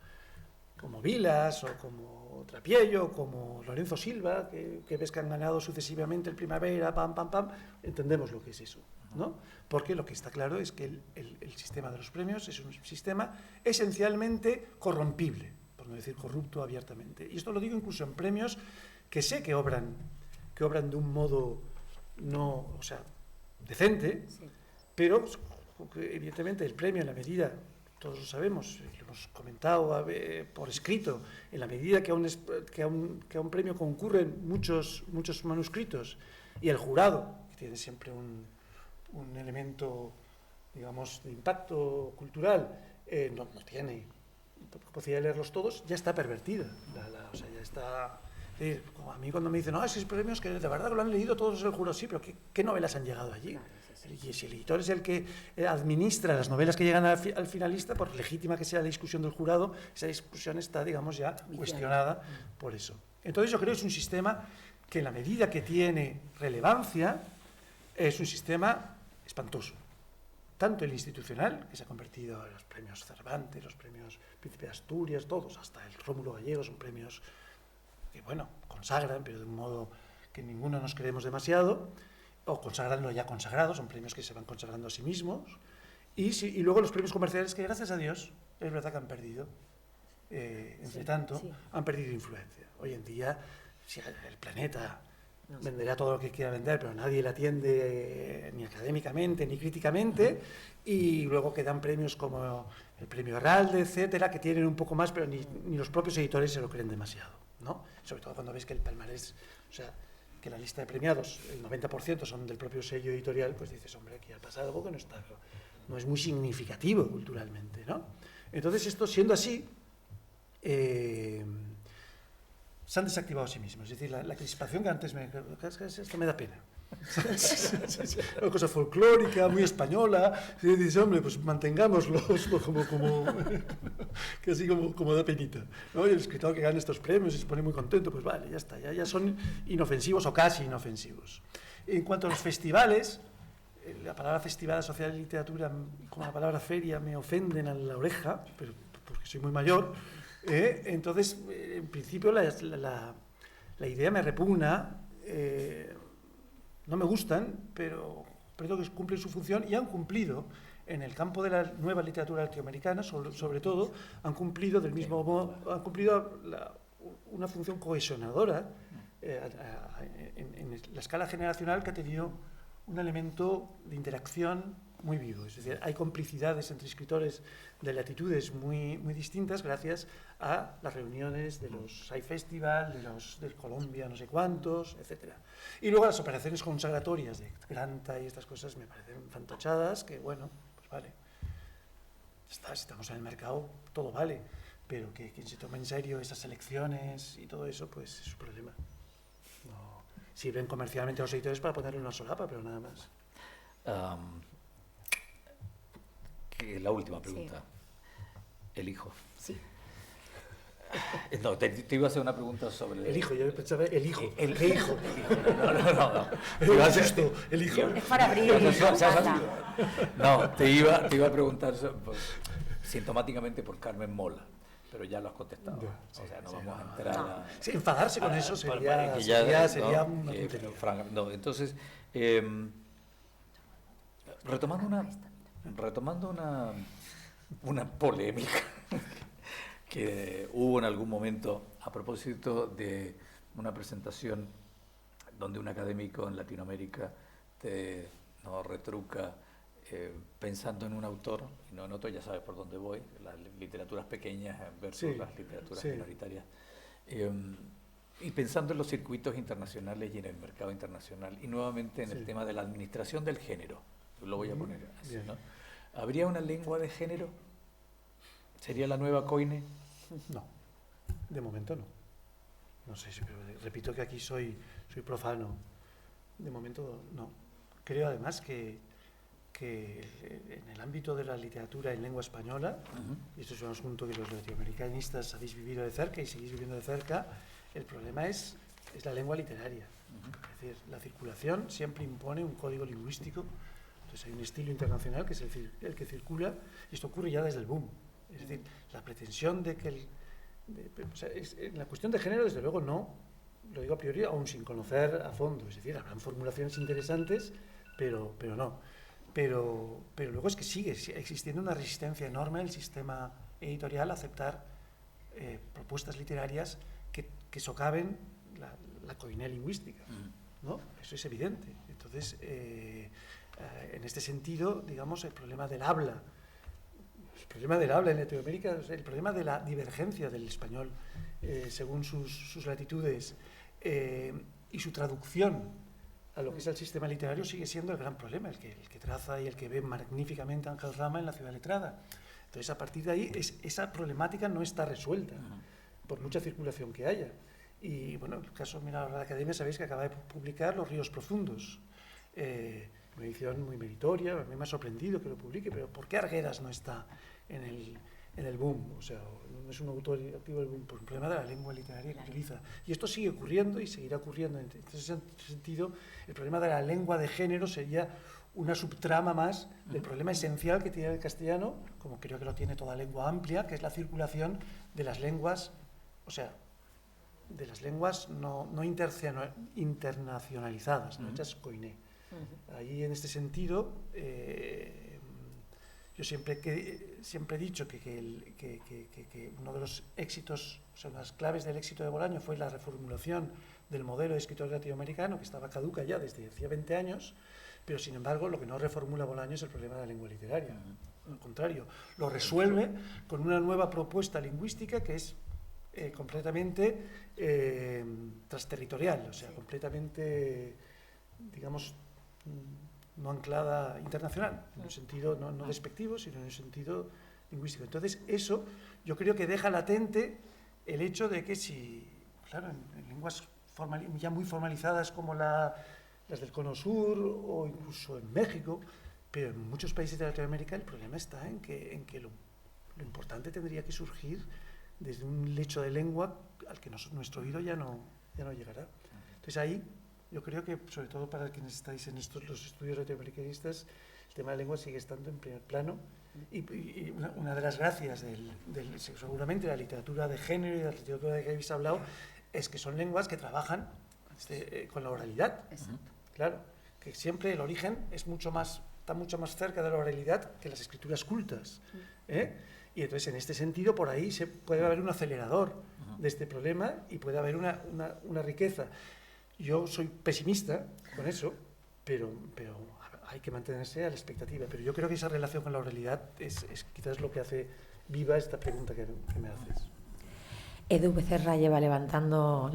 como Vilas o como Trapiello, como Lorenzo Silva, que ves que han ganado sucesivamente el Primavera, pam, pam, pam, entendemos lo que es eso, ¿no? Porque lo que está claro es que el sistema de los premios es un sistema esencialmente corrompible, por no decir corrupto abiertamente. Y esto lo digo incluso en premios que sé que obran de un modo no, o sea, decente, sí. Pero evidentemente el premio, en la medida, todos lo sabemos, lo hemos comentado por escrito, en la medida que a un premio concurren muchos manuscritos y el jurado, que tiene siempre un elemento, digamos, de impacto cultural, no tiene capacidad de leerlos todos, ya está pervertida. O sea, ya está... Como a mí cuando me dicen, esos premios que de verdad que lo han leído todos el jurado, sí, pero ¿qué novelas han llegado allí? Claro, sí. Y si el editor es el que administra las novelas que llegan al finalista, por legítima que sea la discusión del jurado, esa discusión está, digamos, ya cuestionada por eso. Entonces yo creo que es un sistema que en la medida que tiene relevancia, es un sistema espantoso. Tanto el institucional, que se ha convertido en los premios Cervantes, los premios Príncipe de Asturias, todos, hasta el Rómulo Gallego, son premios que, bueno, consagran, pero de un modo que ninguno nos creemos demasiado, o consagran lo ya consagrado, son premios que se van consagrando a sí mismos, y luego los premios comerciales que, gracias a Dios, es verdad que han perdido, entre tanto, han perdido influencia. Hoy en día, si el Planeta venderá todo lo que quiera vender, pero nadie le atiende ni académicamente ni críticamente, y luego quedan premios como el premio Herralde, etcétera, que tienen un poco más, pero ni los propios editores se lo creen demasiado, ¿no? Sobre todo cuando ves que el palmarés, o sea, que la lista de premiados, el 90% son del propio sello editorial, pues dices, hombre, aquí ha pasado algo que no es muy significativo culturalmente, ¿no? Entonces, esto siendo así, se han desactivado a sí mismos. Es decir, la crispación que antes esto me da pena. Una cosa folclórica, muy española. Y dices, hombre, pues mantengámoslos casi como da penita, ¿no? Y el escritor que gana estos premios y se pone muy contento, pues vale, ya está, ya son inofensivos o casi inofensivos. En cuanto a los festivales, la palabra festival asociada a la literatura como la palabra feria me ofenden a la oreja, pero porque soy muy mayor. Entonces, en principio, la idea me repugna, no me gustan, pero creo que cumplen su función y han cumplido en el campo de la nueva literatura latinoamericana, sobre todo, han cumplido del mismo modo, han cumplido una función cohesionadora en la escala generacional, que ha tenido un elemento de interacción muy vivo. Es decir, hay complicidades entre escritores de latitudes muy distintas gracias a las reuniones de los SAI Festival, del Colombia no sé cuántos, etcétera. Y luego las operaciones consagratorias de Granta y estas cosas me parecen fantochadas, que bueno, pues vale. Si estamos en el mercado, todo vale, pero que quien se tome en serio esas elecciones y todo eso, pues es su problema. No sirven comercialmente a los editores para ponerle una solapa, pero nada más. La última pregunta. Sí. El hijo. Sí. No, te iba a hacer una pregunta sobre... El hijo, yo pensaba el hijo. El hijo. No. El hijo. Es para abrir. No, te iba a preguntar sintomáticamente por Carmen Mola, pero ya lo has contestado. O sea, no vamos a entrar a... Sí, enfadarse con eso sería una tontería. No, entonces, retomando una polémica que hubo en algún momento a propósito de una presentación donde un académico en Latinoamérica te retruca pensando en un autor y no en otro, ya sabes por dónde voy, las literaturas pequeñas versus las literaturas minoritarias, y pensando en los circuitos internacionales y en el mercado internacional, y nuevamente en el tema de la administración del género, lo voy a poner así, ¿no? ¿Habría una lengua de género? ¿Sería la nueva COINE? No, de momento no. No sé, pero repito que aquí soy profano. De momento no. Creo además que en el ámbito de la literatura en lengua española, y esto es un asunto que los latinoamericanistas habéis vivido de cerca y seguís viviendo de cerca, el problema es la lengua literaria. Es decir, la circulación siempre impone un código lingüístico. Entonces hay un estilo internacional que es el que circula, y esto ocurre ya desde el boom. Es decir, la pretensión de que O sea, en la cuestión de género, desde luego, no, lo digo a priori, aún sin conocer a fondo. Es decir, habrán formulaciones interesantes, pero no. Pero luego es que sigue existiendo una resistencia enorme del sistema editorial a aceptar propuestas literarias que socaven la coinea lingüística, ¿no? Eso es evidente. Entonces, en este sentido, digamos, el problema del habla en Latinoamérica, el problema de la divergencia del español según sus latitudes y su traducción a lo que es el sistema literario sigue siendo el gran problema, el que traza y el que ve magníficamente Ángel Rama en La ciudad letrada. Entonces, a partir de ahí, esa problemática no está resuelta, por mucha circulación que haya. Y, bueno, en el caso de la Academia, sabéis que acaba de publicar Los ríos profundos, una edición muy meritoria. A mí me ha sorprendido que lo publique, pero ¿por qué Arguedas no está en el boom? O sea, no es un autor activo del boom, por un problema de la lengua literaria que utiliza. Y esto sigue ocurriendo y seguirá ocurriendo. En ese sentido, el problema de la lengua de género sería una subtrama más del problema esencial que tiene el castellano, como creo que lo tiene toda lengua amplia, que es la circulación de las lenguas, o sea, de las lenguas no internacionalizadas, no hechas coiné. Ahí, en este sentido, yo siempre he dicho que uno de los éxitos, o sea, las claves del éxito de Bolaño fue la reformulación del modelo de escritor latinoamericano, que estaba caduca ya desde hacía 20 años, pero sin embargo lo que no reformula Bolaño es el problema de la lengua literaria. Al contrario, lo resuelve con una nueva propuesta lingüística que es completamente transterritorial, o sea, completamente, digamos, no anclada internacional, en un sentido no despectivo, sino en un sentido lingüístico. Entonces, eso yo creo que deja latente el hecho de que si, claro, en lenguas ya muy formalizadas como las del Cono Sur o incluso en México, pero en muchos países de Latinoamérica el problema está en que lo importante tendría que surgir desde un lecho de lengua al que nuestro oído ya no llegará. Entonces ahí yo creo que, sobre todo para quienes estáis en los estudios latinoamericanistas, el tema de la lengua sigue estando en primer plano y una de las gracias seguramente de la literatura de género y de la literatura de que habéis hablado es que son lenguas que trabajan con la oralidad. Exacto. Claro, que siempre el origen está mucho más cerca de la oralidad que las escrituras cultas, Y entonces, en este sentido, por ahí puede haber un acelerador de este problema y puede haber una riqueza. Yo soy pesimista con eso, pero hay que mantenerse a la expectativa. Pero yo creo que esa relación con la oralidad es quizás lo que hace viva esta pregunta que me haces. Edu Becerra lleva levantando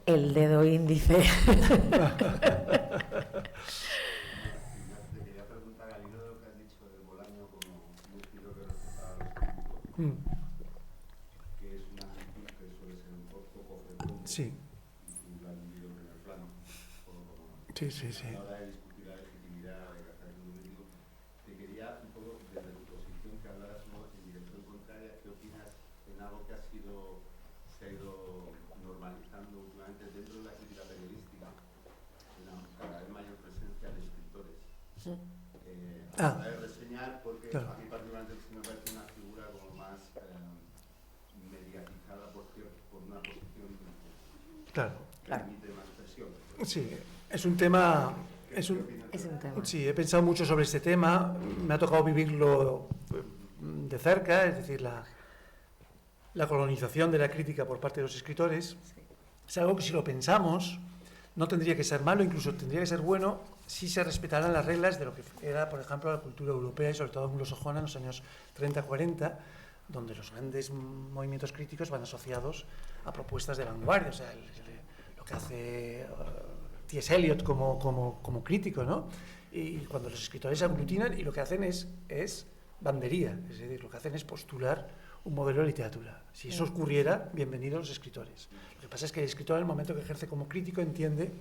el dedo índice. Que es una actitud que suele ser un poco frecuente. Sí. Y lo han vivido en primer plano. Sí. A la hora de discutir la legitimidad de la acción jurídico, te quería un poco, desde tu posición, que hablaras en dirección contraria, ¿qué opinas en algo que se ha ido normalizando últimamente dentro de la crítica periodística, cada vez mayor presencia de escritores? A la hora de reseñar, porque claro, a mí particularmente me parece una figura como más mediatizada por una posición que permite más presión. Sí, es un tema. Sí, he pensado mucho sobre este tema, me ha tocado vivirlo de cerca, es decir, la colonización de la crítica por parte de los escritores. Es algo que, si lo pensamos, no tendría que ser malo, incluso tendría que ser bueno si se respetaran las reglas de lo que era, por ejemplo, la cultura europea y sobre todo anglosajona en los años 30-40, donde los grandes movimientos críticos van asociados a propuestas de vanguardia, o sea, lo que hace T.S. Eliot como crítico, ¿no? Y cuando los escritores se aglutinan y lo que hacen es bandería, es decir, lo que hacen es postular un modelo de literatura. Si eso ocurriera, bienvenidos los escritores. Lo que pasa es que el escritor, en el momento que ejerce como crítico, entiende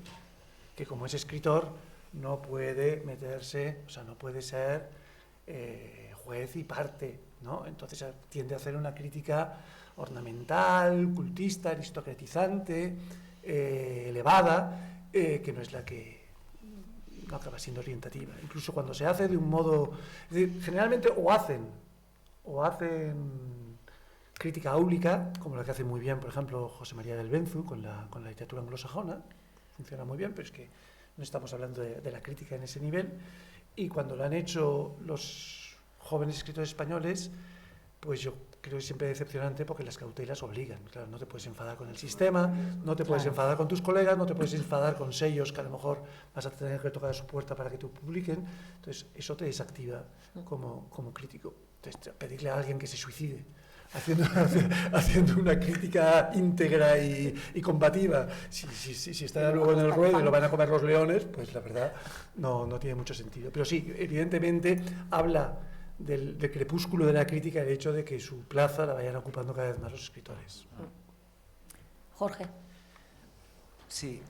que como es escritor no puede meterse, o sea, no puede ser juez y parte, ¿no? Entonces tiende a hacer una crítica ornamental, cultista, aristocratizante, elevada, que no es la que no acaba siendo orientativa. Incluso cuando se hace de un modo... Es decir, generalmente o hacen crítica áulica, como la que hace muy bien, por ejemplo, José María del Benzu con la literatura anglosajona, funciona muy bien, pero es que no estamos hablando de la crítica en ese nivel, y cuando lo han hecho los jóvenes escritores españoles, pues yo creo que es siempre decepcionante porque las cautelas obligan. Claro, no te puedes enfadar con el sistema, no te puedes enfadar con tus colegas, no te puedes enfadar con sellos que a lo mejor vas a tener que tocar a su puerta para que te publiquen. Entonces, eso te desactiva como crítico. Entonces, pedirle a alguien que se suicide haciendo una crítica íntegra y combativa, si está luego en el ruedo y lo van a comer los leones, pues la verdad no tiene mucho sentido. Pero sí, evidentemente habla del crepúsculo de la crítica, el hecho de que su plaza la vayan ocupando cada vez más los escritores. Jorge. Sí,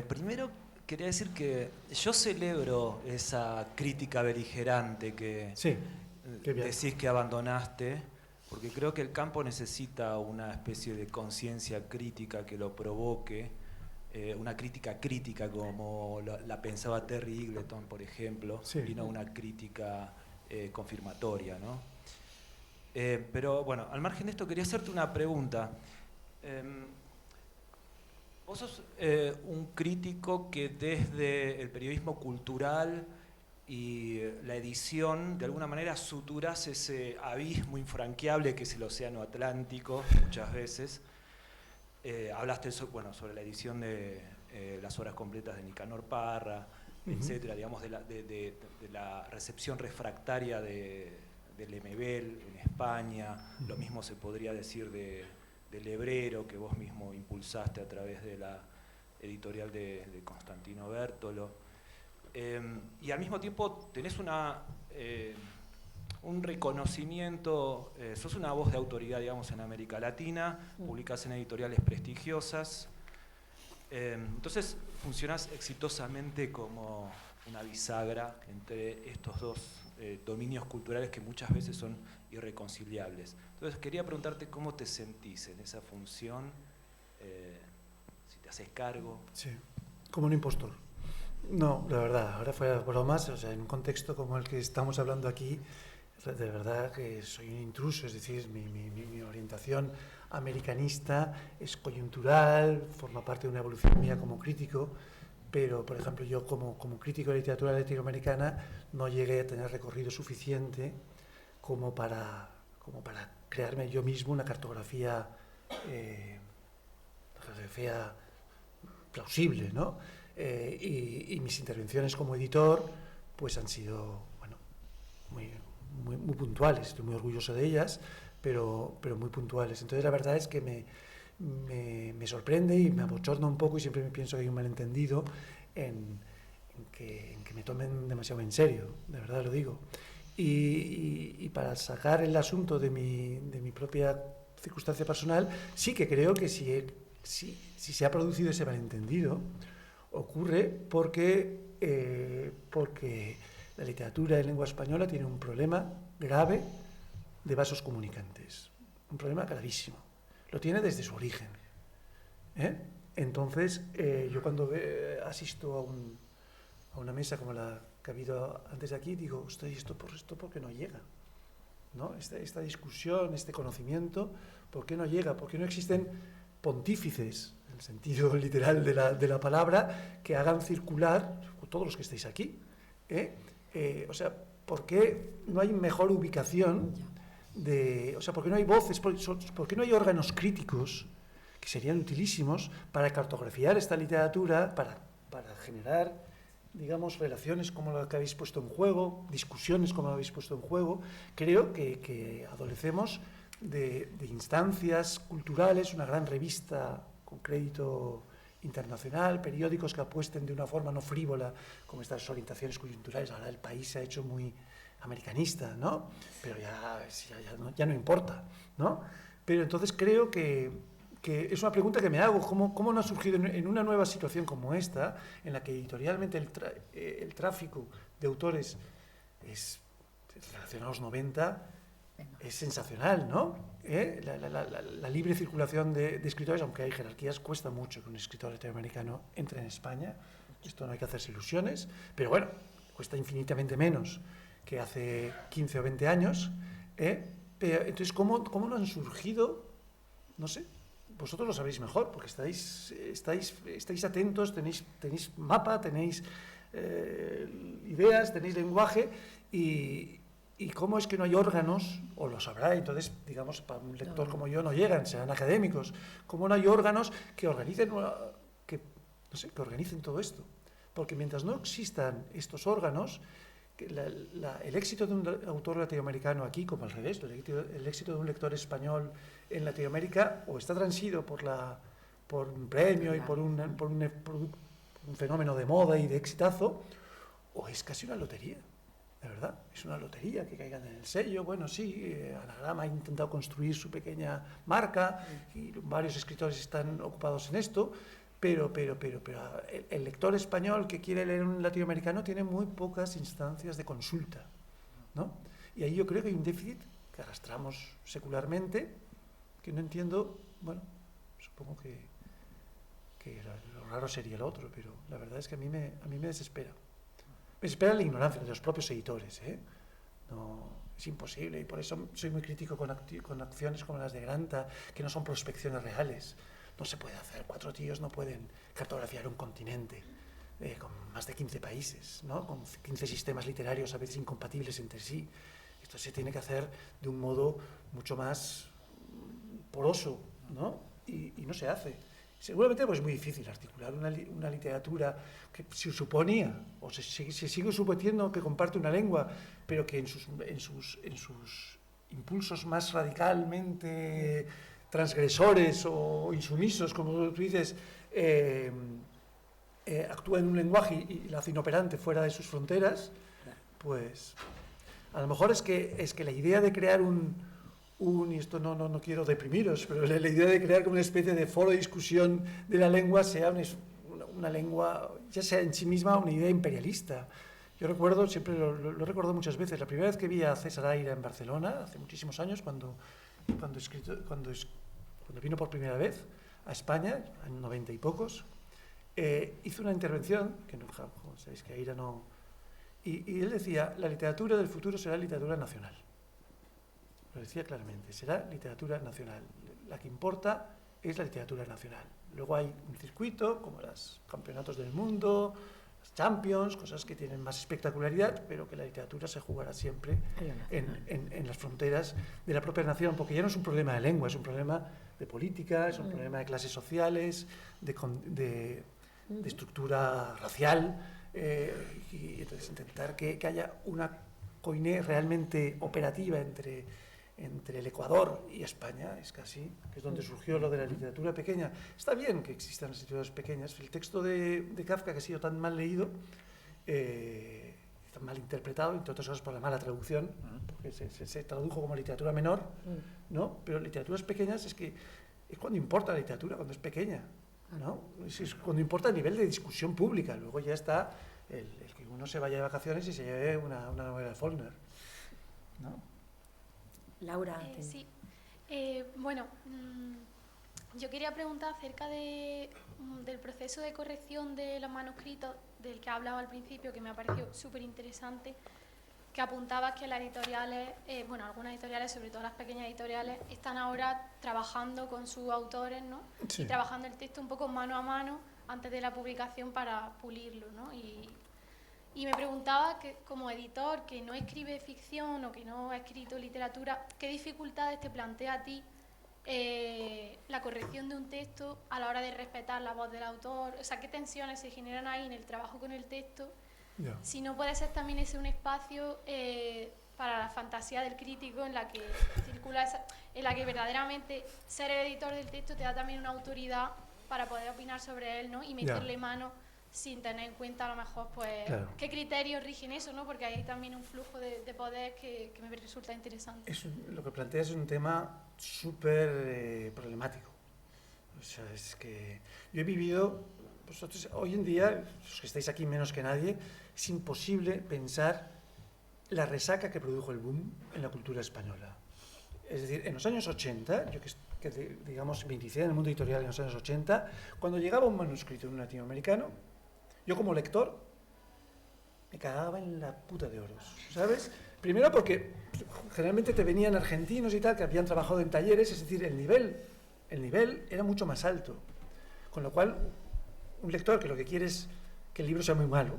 primero quería decir que yo celebro esa crítica beligerante que sí, decís que abandonaste, porque creo que el campo necesita una especie de conciencia crítica que lo provoque, una crítica crítica como la pensaba Terry Eagleton, por ejemplo, y no una crítica confirmatoria, ¿no? Pero bueno, al margen de esto quería hacerte una pregunta. Vos sos un crítico que desde el periodismo cultural y la edición de alguna manera suturás ese abismo infranqueable que es el océano Atlántico muchas veces. Hablaste sobre la edición de las obras completas de Nicanor Parra, etcétera, digamos, de la recepción refractaria del Lemebel en España. Lo mismo se podría decir del Hebrero, que vos mismo impulsaste a través de la editorial de Constantino Bértolo. Y al mismo tiempo tenés un reconocimiento, sos una voz de autoridad, digamos, en América Latina, publicás en editoriales prestigiosas. Entonces funcionás exitosamente como una bisagra entre estos dos dominios culturales que muchas veces son irreconciliables. Entonces quería preguntarte cómo te sentís en esa función, si te haces cargo. Sí, como un impostor. No, la verdad, ahora fuera de bromas, o sea, en un contexto como el que estamos hablando aquí, de verdad que soy un intruso, es decir, mi orientación americanista es coyuntural, forma parte de una evolución mía como crítico, pero, por ejemplo, yo como crítico de literatura latinoamericana no llegué a tener recorrido suficiente como para crearme yo mismo una cartografía plausible, ¿no? Y mis intervenciones como editor pues han sido, bueno, muy puntuales, estoy muy orgulloso de ellas, pero muy puntuales. Entonces la verdad es que me sorprende y me abochorna un poco, y siempre me pienso que hay un malentendido en que me tomen demasiado en serio, de verdad lo digo. Y para sacar el asunto de mi propia circunstancia personal, sí que creo que si se ha producido ese malentendido, ocurre porque la literatura en lengua española tiene un problema grave de vasos comunicantes, un problema gravísimo. Lo tiene desde su origen. Entonces, yo cuando asisto a una mesa como la que ha habido antes de aquí, digo, esto porque no llega, ¿no? Esta discusión, este conocimiento, ¿por qué no llega? ¿Por qué no existen pontífices, en el sentido literal de la palabra, que hagan circular, todos los que estáis aquí, o sea, ¿por qué no hay mejor ubicación por qué no hay voces, por qué no hay órganos críticos que serían utilísimos para cartografiar esta literatura, para generar, digamos, relaciones como la que habéis puesto en juego, discusiones como la habéis puesto en juego? Creo que adolecemos de instancias culturales, una gran revista con crédito internacional, periódicos que apuesten de una forma no frívola como estas orientaciones coyunturales. Ahora el país se ha hecho muy americanista, ¿no? Pero ya no importa, ¿no? Pero entonces creo que es una pregunta que me hago, ¿cómo no ha surgido en una nueva situación como esta, en la que editorialmente el tráfico de autores es relacionado a los 90, es sensacional, ¿no? La libre circulación de escritores, aunque hay jerarquías, cuesta mucho que un escritor latinoamericano entre en España. Esto no hay que hacerse ilusiones, pero bueno, cuesta infinitamente menos que hace 15 o 20 años, Pero, entonces, ¿cómo no han surgido? No sé, vosotros lo sabéis mejor, porque estáis atentos, tenéis mapa, tenéis ideas, tenéis lenguaje, y cómo es que no hay órganos, o lo sabrá, entonces, digamos, para un lector como yo no llegan, sean académicos, cómo no hay órganos que organicen, que organicen todo esto. Porque mientras no existan estos órganos, el éxito de un autor latinoamericano aquí, como al revés, el éxito de un lector español en Latinoamérica, o está transido por un premio y por un fenómeno de moda y de exitazo, o es casi una lotería, de verdad. Es una lotería que caigan en el sello. Bueno, sí, Anagrama ha intentado construir su pequeña marca y varios escritores están ocupados en esto, pero el lector español que quiere leer un latinoamericano tiene muy pocas instancias de consulta, ¿no? Y ahí yo creo que hay un déficit que arrastramos secularmente, que no entiendo. Bueno, supongo que lo raro sería lo otro, pero la verdad es que a mí me desespera. Me desespera la ignorancia de los propios editores, ¿eh? No, es imposible, y por eso soy muy crítico con acciones como las de Granta, que no son prospecciones reales. No se puede hacer, 4 tíos no pueden cartografiar un continente con más de 15 países, ¿no? Con 15 sistemas literarios a veces incompatibles entre sí. Esto se tiene que hacer de un modo mucho más poroso, ¿no? Y no se hace. Seguramente pues, es muy difícil articular una literatura que se suponía, o se sigue suponiendo que comparte una lengua, pero que en sus impulsos más radicalmente transgresores o insumisos, como tú dices, actúa en un lenguaje y la hace inoperante fuera de sus fronteras, pues a lo mejor es que la idea de crear y esto no quiero deprimiros, pero la idea de crear como una especie de foro de discusión de la lengua sea una lengua, ya sea en sí misma una idea imperialista. Yo recuerdo, siempre lo recuerdo muchas veces, la primera vez que vi a César Aira en Barcelona, hace muchísimos años, cuando vino por primera vez a España, en 90 y pocos, hizo una intervención, que no, como sabéis que Aira no... Y él decía, la literatura del futuro será literatura nacional. Lo decía claramente, será literatura nacional. La que importa es la literatura nacional. Luego hay un circuito, como los campeonatos del mundo, las Champions, cosas que tienen más espectacularidad, pero que la literatura se jugará siempre en las fronteras de la propia nación, porque ya no es un problema de lengua, es un problema de política, es un problema de clases sociales, de estructura racial, y entonces intentar que haya una coiné realmente operativa entre el Ecuador y España, es casi, que es donde surgió lo de la literatura pequeña. Está bien que existan las literaturas pequeñas. El texto de Kafka, que ha sido tan mal leído, tan mal interpretado, entre otras cosas por la mala traducción, porque se tradujo como literatura menor, ¿no? Pero literaturas pequeñas es cuando importa la literatura, cuando es pequeña, ¿no? Es cuando importa el nivel de discusión pública. Luego ya está el que uno se vaya de vacaciones y se lleve una novela de Faulkner, ¿no? Laura. Sí. Bueno, yo quería preguntar acerca del proceso de corrección de los manuscritos del que hablaba al principio, que me ha parecido súper interesante, que apuntaba que las editoriales, algunas editoriales, sobre todo las pequeñas editoriales, están ahora trabajando con sus autores, ¿no? Sí. Y trabajando el texto un poco mano a mano antes de la publicación para pulirlo, ¿no? Y me preguntaba, que como editor que no escribe ficción o que no ha escrito literatura, ¿qué dificultades te plantea a ti la corrección de un texto a la hora de respetar la voz del autor? O sea, ¿qué tensiones se generan ahí en el trabajo con el texto? Yeah. Si no puede ser también ese un espacio para la fantasía del crítico en la que circula en la que verdaderamente ser el editor del texto te da también una autoridad para poder opinar sobre él, ¿no? Y meterle mano sin tener en cuenta a lo mejor pues qué criterios rigen eso, ¿no? Porque hay también un flujo de poder que me resulta interesante. Lo que planteas es un tema súper problemático. O sea, es que yo he vivido, vosotros hoy en día, los que estáis aquí menos que nadie, es imposible pensar la resaca que produjo el boom en la cultura española. Es decir, en los años 80, yo que digamos me inicié en el mundo editorial en los años 80, cuando llegaba un manuscrito en un latinoamericano, yo como lector me cagaba en la puta de oros, ¿sabes? Primero porque generalmente te venían argentinos y tal, que habían trabajado en talleres, es decir, el nivel era mucho más alto. Con lo cual, un lector que lo que quiere es que el libro sea muy malo,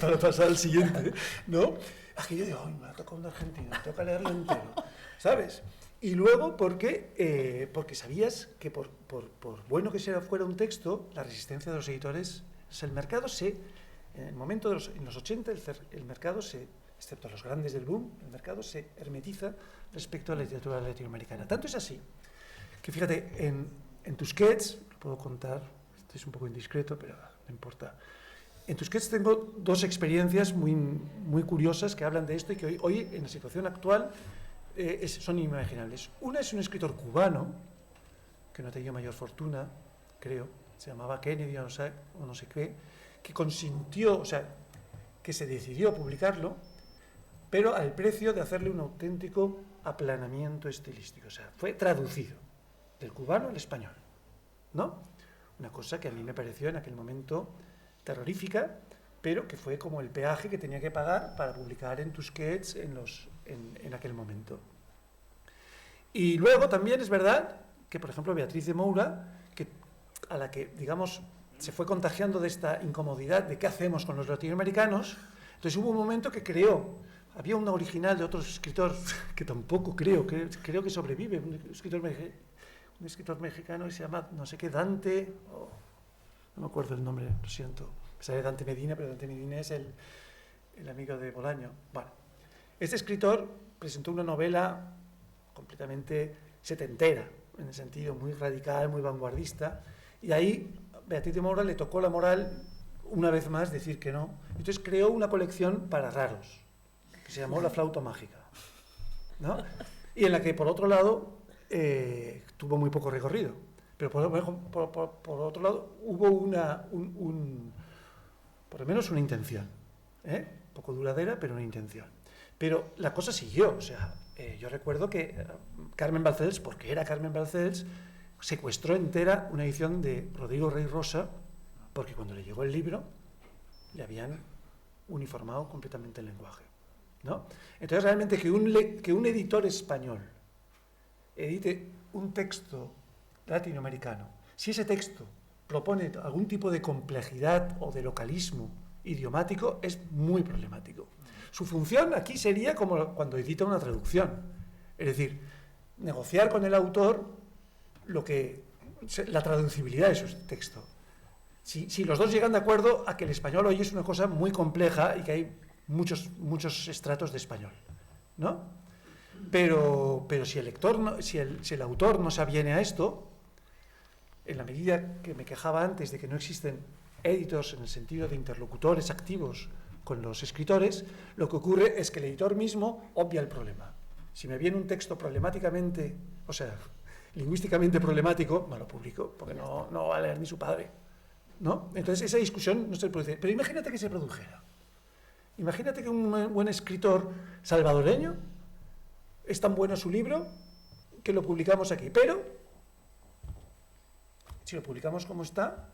para pasar al siguiente, ¿no? Aquí yo digo, me ha tocado un argentino, me toca leerlo entero, ¿sabes? Y luego porque sabías que por bueno que fuera un texto, la resistencia de los editores, o sea, el mercado en el momento en los 80, el mercado excepto los grandes del boom, el mercado se hermetiza respecto a la literatura latinoamericana. Tanto es así, que fíjate, en Tusquets, lo puedo contar, esto es un poco indiscreto, pero no importa. En Tusquets tengo dos experiencias muy, muy curiosas que hablan de esto y que hoy en la situación actual, son inimaginables. Una es un escritor cubano, que no ha tenido mayor fortuna, creo, se llamaba Kennedy o no sé qué, que consintió, o sea, que se decidió a publicarlo, pero al precio de hacerle un auténtico aplanamiento estilístico. O sea, fue traducido del cubano al español, ¿no? Una cosa que a mí me pareció en aquel momento terrorífica, pero que fue como el peaje que tenía que pagar para publicar en Tusquets en aquel momento. Y luego también es verdad que, por ejemplo, Beatriz de Moura, a la que, digamos, se fue contagiando de esta incomodidad de qué hacemos con los latinoamericanos, entonces hubo un momento que había una original de otro escritor, que tampoco creo que sobrevive, un escritor mexicano que se llama no sé qué, Dante, no me acuerdo el nombre, lo siento, me sale Dante Medina, pero Dante Medina es el amigo de Bolaño. Bueno, este escritor presentó una novela completamente setentera, en el sentido muy radical, muy vanguardista, y ahí Beatriz de Moura le tocó la moral una vez más decir que no. Entonces creó una colección para raros, que se llamó La Flauta Mágica, ¿no? Y en la que, por otro lado, tuvo muy poco recorrido. Pero por otro lado, hubo por lo menos una intención, poco duradera, pero una intención. Pero la cosa siguió, o sea, yo recuerdo que Carmen Balcells, porque era Carmen Balcells, secuestró entera una edición de Rodrigo Rey Rosa, porque cuando le llegó el libro, le habían uniformado completamente el lenguaje, ¿no? Entonces, realmente que un editor español edite un texto latinoamericano, si ese texto propone algún tipo de complejidad o de localismo idiomático, es muy problemático. Su función aquí sería como cuando edita una traducción, es decir, negociar con el autor la traducibilidad de su texto. Si los dos llegan de acuerdo a que el español hoy es una cosa muy compleja y que hay muchos estratos de español, ¿no? Pero si el autor no se aviene a esto, en la medida que me quejaba antes de que no existen editors en el sentido de interlocutores activos con los escritores, lo que ocurre es que el editor mismo obvia el problema. Si me viene un texto problemáticamente, o sea, lingüísticamente problemático, no lo publico, porque no va a leer ni su padre, ¿no? Entonces esa discusión no se produce. Pero imagínate que se produjera. Imagínate que un buen escritor salvadoreño es tan bueno su libro que lo publicamos aquí, pero si lo publicamos como está,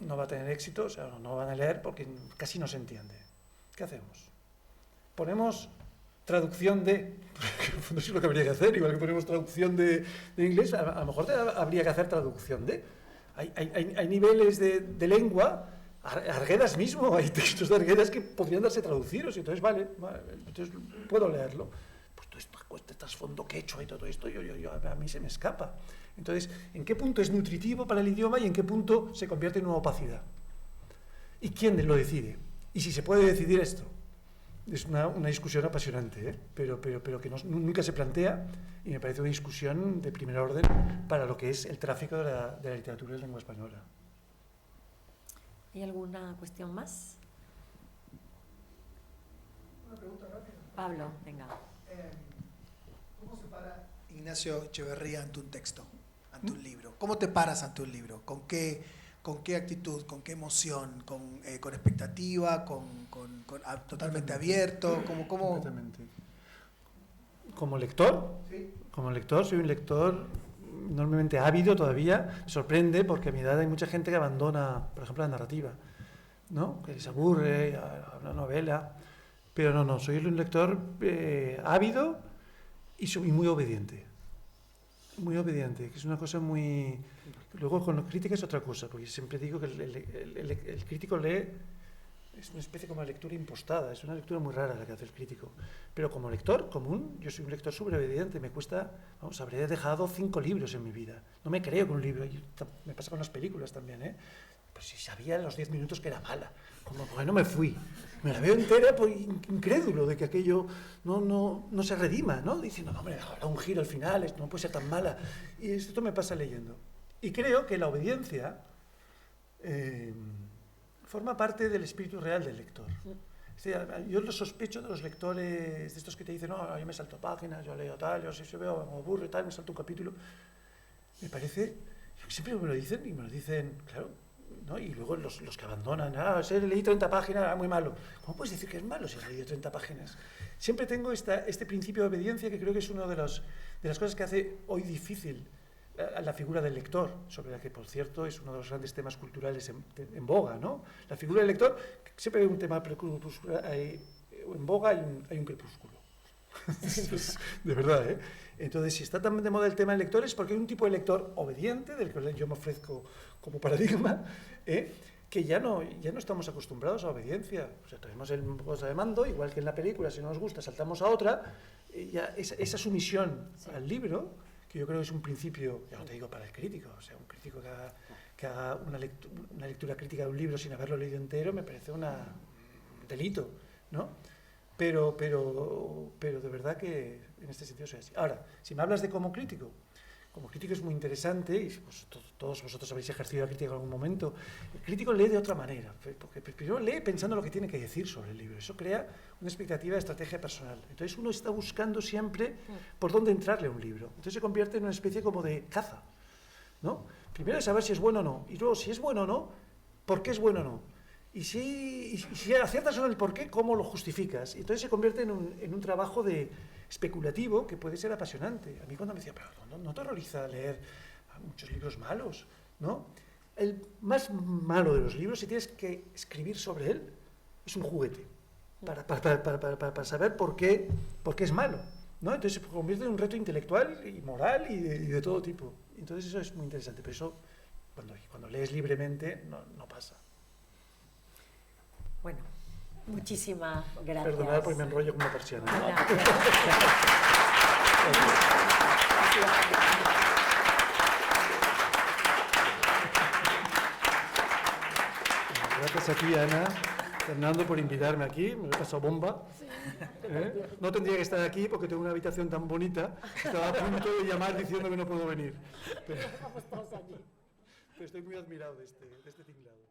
no va a tener éxito, o sea, no van a leer porque casi no se entiende. ¿Qué hacemos? Ponemos traducción de... No sé lo que habría que hacer, igual que ponemos traducción de inglés, a lo mejor habría que hacer traducción de... Hay niveles de lengua, Arguedas mismo, hay textos de Arguedas que podrían darse traducidos, y entonces vale, entonces puedo leerlo. Pues todo este trasfondo que he hecho y todo esto, a mí se me escapa. Entonces, ¿en qué punto es nutritivo para el idioma y en qué punto se convierte en una opacidad? ¿Y quién lo decide? ¿Y si se puede decidir esto? Es una discusión apasionante, pero que nunca se plantea, y me parece una discusión de primer orden para lo que es el tráfico de la literatura en lengua española. ¿Hay alguna cuestión más? Una pregunta rápida. Pablo, venga. ¿Cómo se para Ignacio Echeverría ante un texto, ante un libro? ¿Cómo te paras ante un libro? ¿Con qué actitud, con qué emoción, con expectativa, totalmente abierto? ¿Cómo? Completamente. ¿Como lector? Sí. Como lector, soy un lector enormemente ávido todavía. Me sorprende porque a mi edad hay mucha gente que abandona, por ejemplo, la narrativa, ¿no? Que les aburre, la novela. Pero no, soy un lector ávido y muy obediente. Muy obediente, que es una cosa muy... Luego con la crítica es otra cosa, porque siempre digo que el crítico lee, es una especie como de lectura impostada, es una lectura muy rara la que hace el crítico. Pero como lector común, yo soy un lector súper obediente, me cuesta, vamos, habré dejado 5 libros en mi vida. No me creo que un libro, me pasa con las películas también, ¿eh? Pues si sabía en los 10 minutos que era mala, como porque no me fui. Me la veo entera pues, incrédulo de que aquello no se redima, ¿no? Diciendo, no, hombre, habrá un giro al final, esto no puede ser tan mala. Y esto me pasa leyendo. Y creo que la obediencia forma parte del espíritu real del lector. Es decir, yo lo sospecho de los lectores, de estos que te dicen, no, yo me salto páginas, yo leo tal, yo si veo, me aburro y tal, me salto un capítulo. Me parece, siempre me lo dicen y me lo dicen, claro, ¿no? Y luego los que abandonan, leí 30 páginas, muy malo. ¿Cómo puedes decir que es malo si has leído 30 páginas? Siempre tengo este principio de obediencia que creo que es una de las cosas que hace hoy difícil la figura del lector, sobre la que, por cierto, es uno de los grandes temas culturales en boga, ¿no? La figura del lector, siempre hay un tema en boga, hay un crepúsculo. De verdad, ¿eh? Entonces, si está tan de moda el tema del lector es porque hay un tipo de lector obediente, del que yo me ofrezco como paradigma, que ya no estamos acostumbrados a obediencia. O sea, tenemos el cosa de mando, igual que en la película, si no nos gusta, saltamos a otra, ya esa sumisión al libro, que yo creo que es un principio, ya no te digo para el crítico, o sea, un crítico que haga una lectura crítica de un libro sin haberlo leído entero, me parece un delito, ¿no? Pero de verdad que en este sentido soy así. Ahora, si me hablas de como crítico es muy interesante, y pues, todos vosotros habéis ejercido la crítica en algún momento. El crítico lee de otra manera, porque primero lee pensando lo que tiene que decir sobre el libro. Eso crea una expectativa de estrategia personal. Entonces uno está buscando siempre por dónde entrarle a un libro. Entonces se convierte en una especie como de caza, ¿no? Primero es saber si es bueno o no, y luego si es bueno o no, ¿por qué es bueno o no? Y si aciertas en el por qué, ¿cómo lo justificas? Y entonces se convierte en un trabajo especulativo que puede ser apasionante. A mí cuando me decía, pero ¿no te horroriza leer muchos libros malos? ¿No? El más malo de los libros, si tienes que escribir sobre él, es un juguete para saber por qué es malo, ¿no? Entonces se convierte en un reto intelectual y moral y de todo tipo. Entonces eso es muy interesante, pero eso cuando lees libremente no pasa. Bueno, muchísimas gracias. Perdonad porque me enrollo como una persiana. Gracias. Gracias a ti, Ana, Fernando, por invitarme aquí. Me lo he pasado bomba. Sí. No tendría que estar aquí porque tengo una habitación tan bonita. Estaba a punto de llamar diciendo que no puedo venir. Pero estoy muy admirado de este tinglado.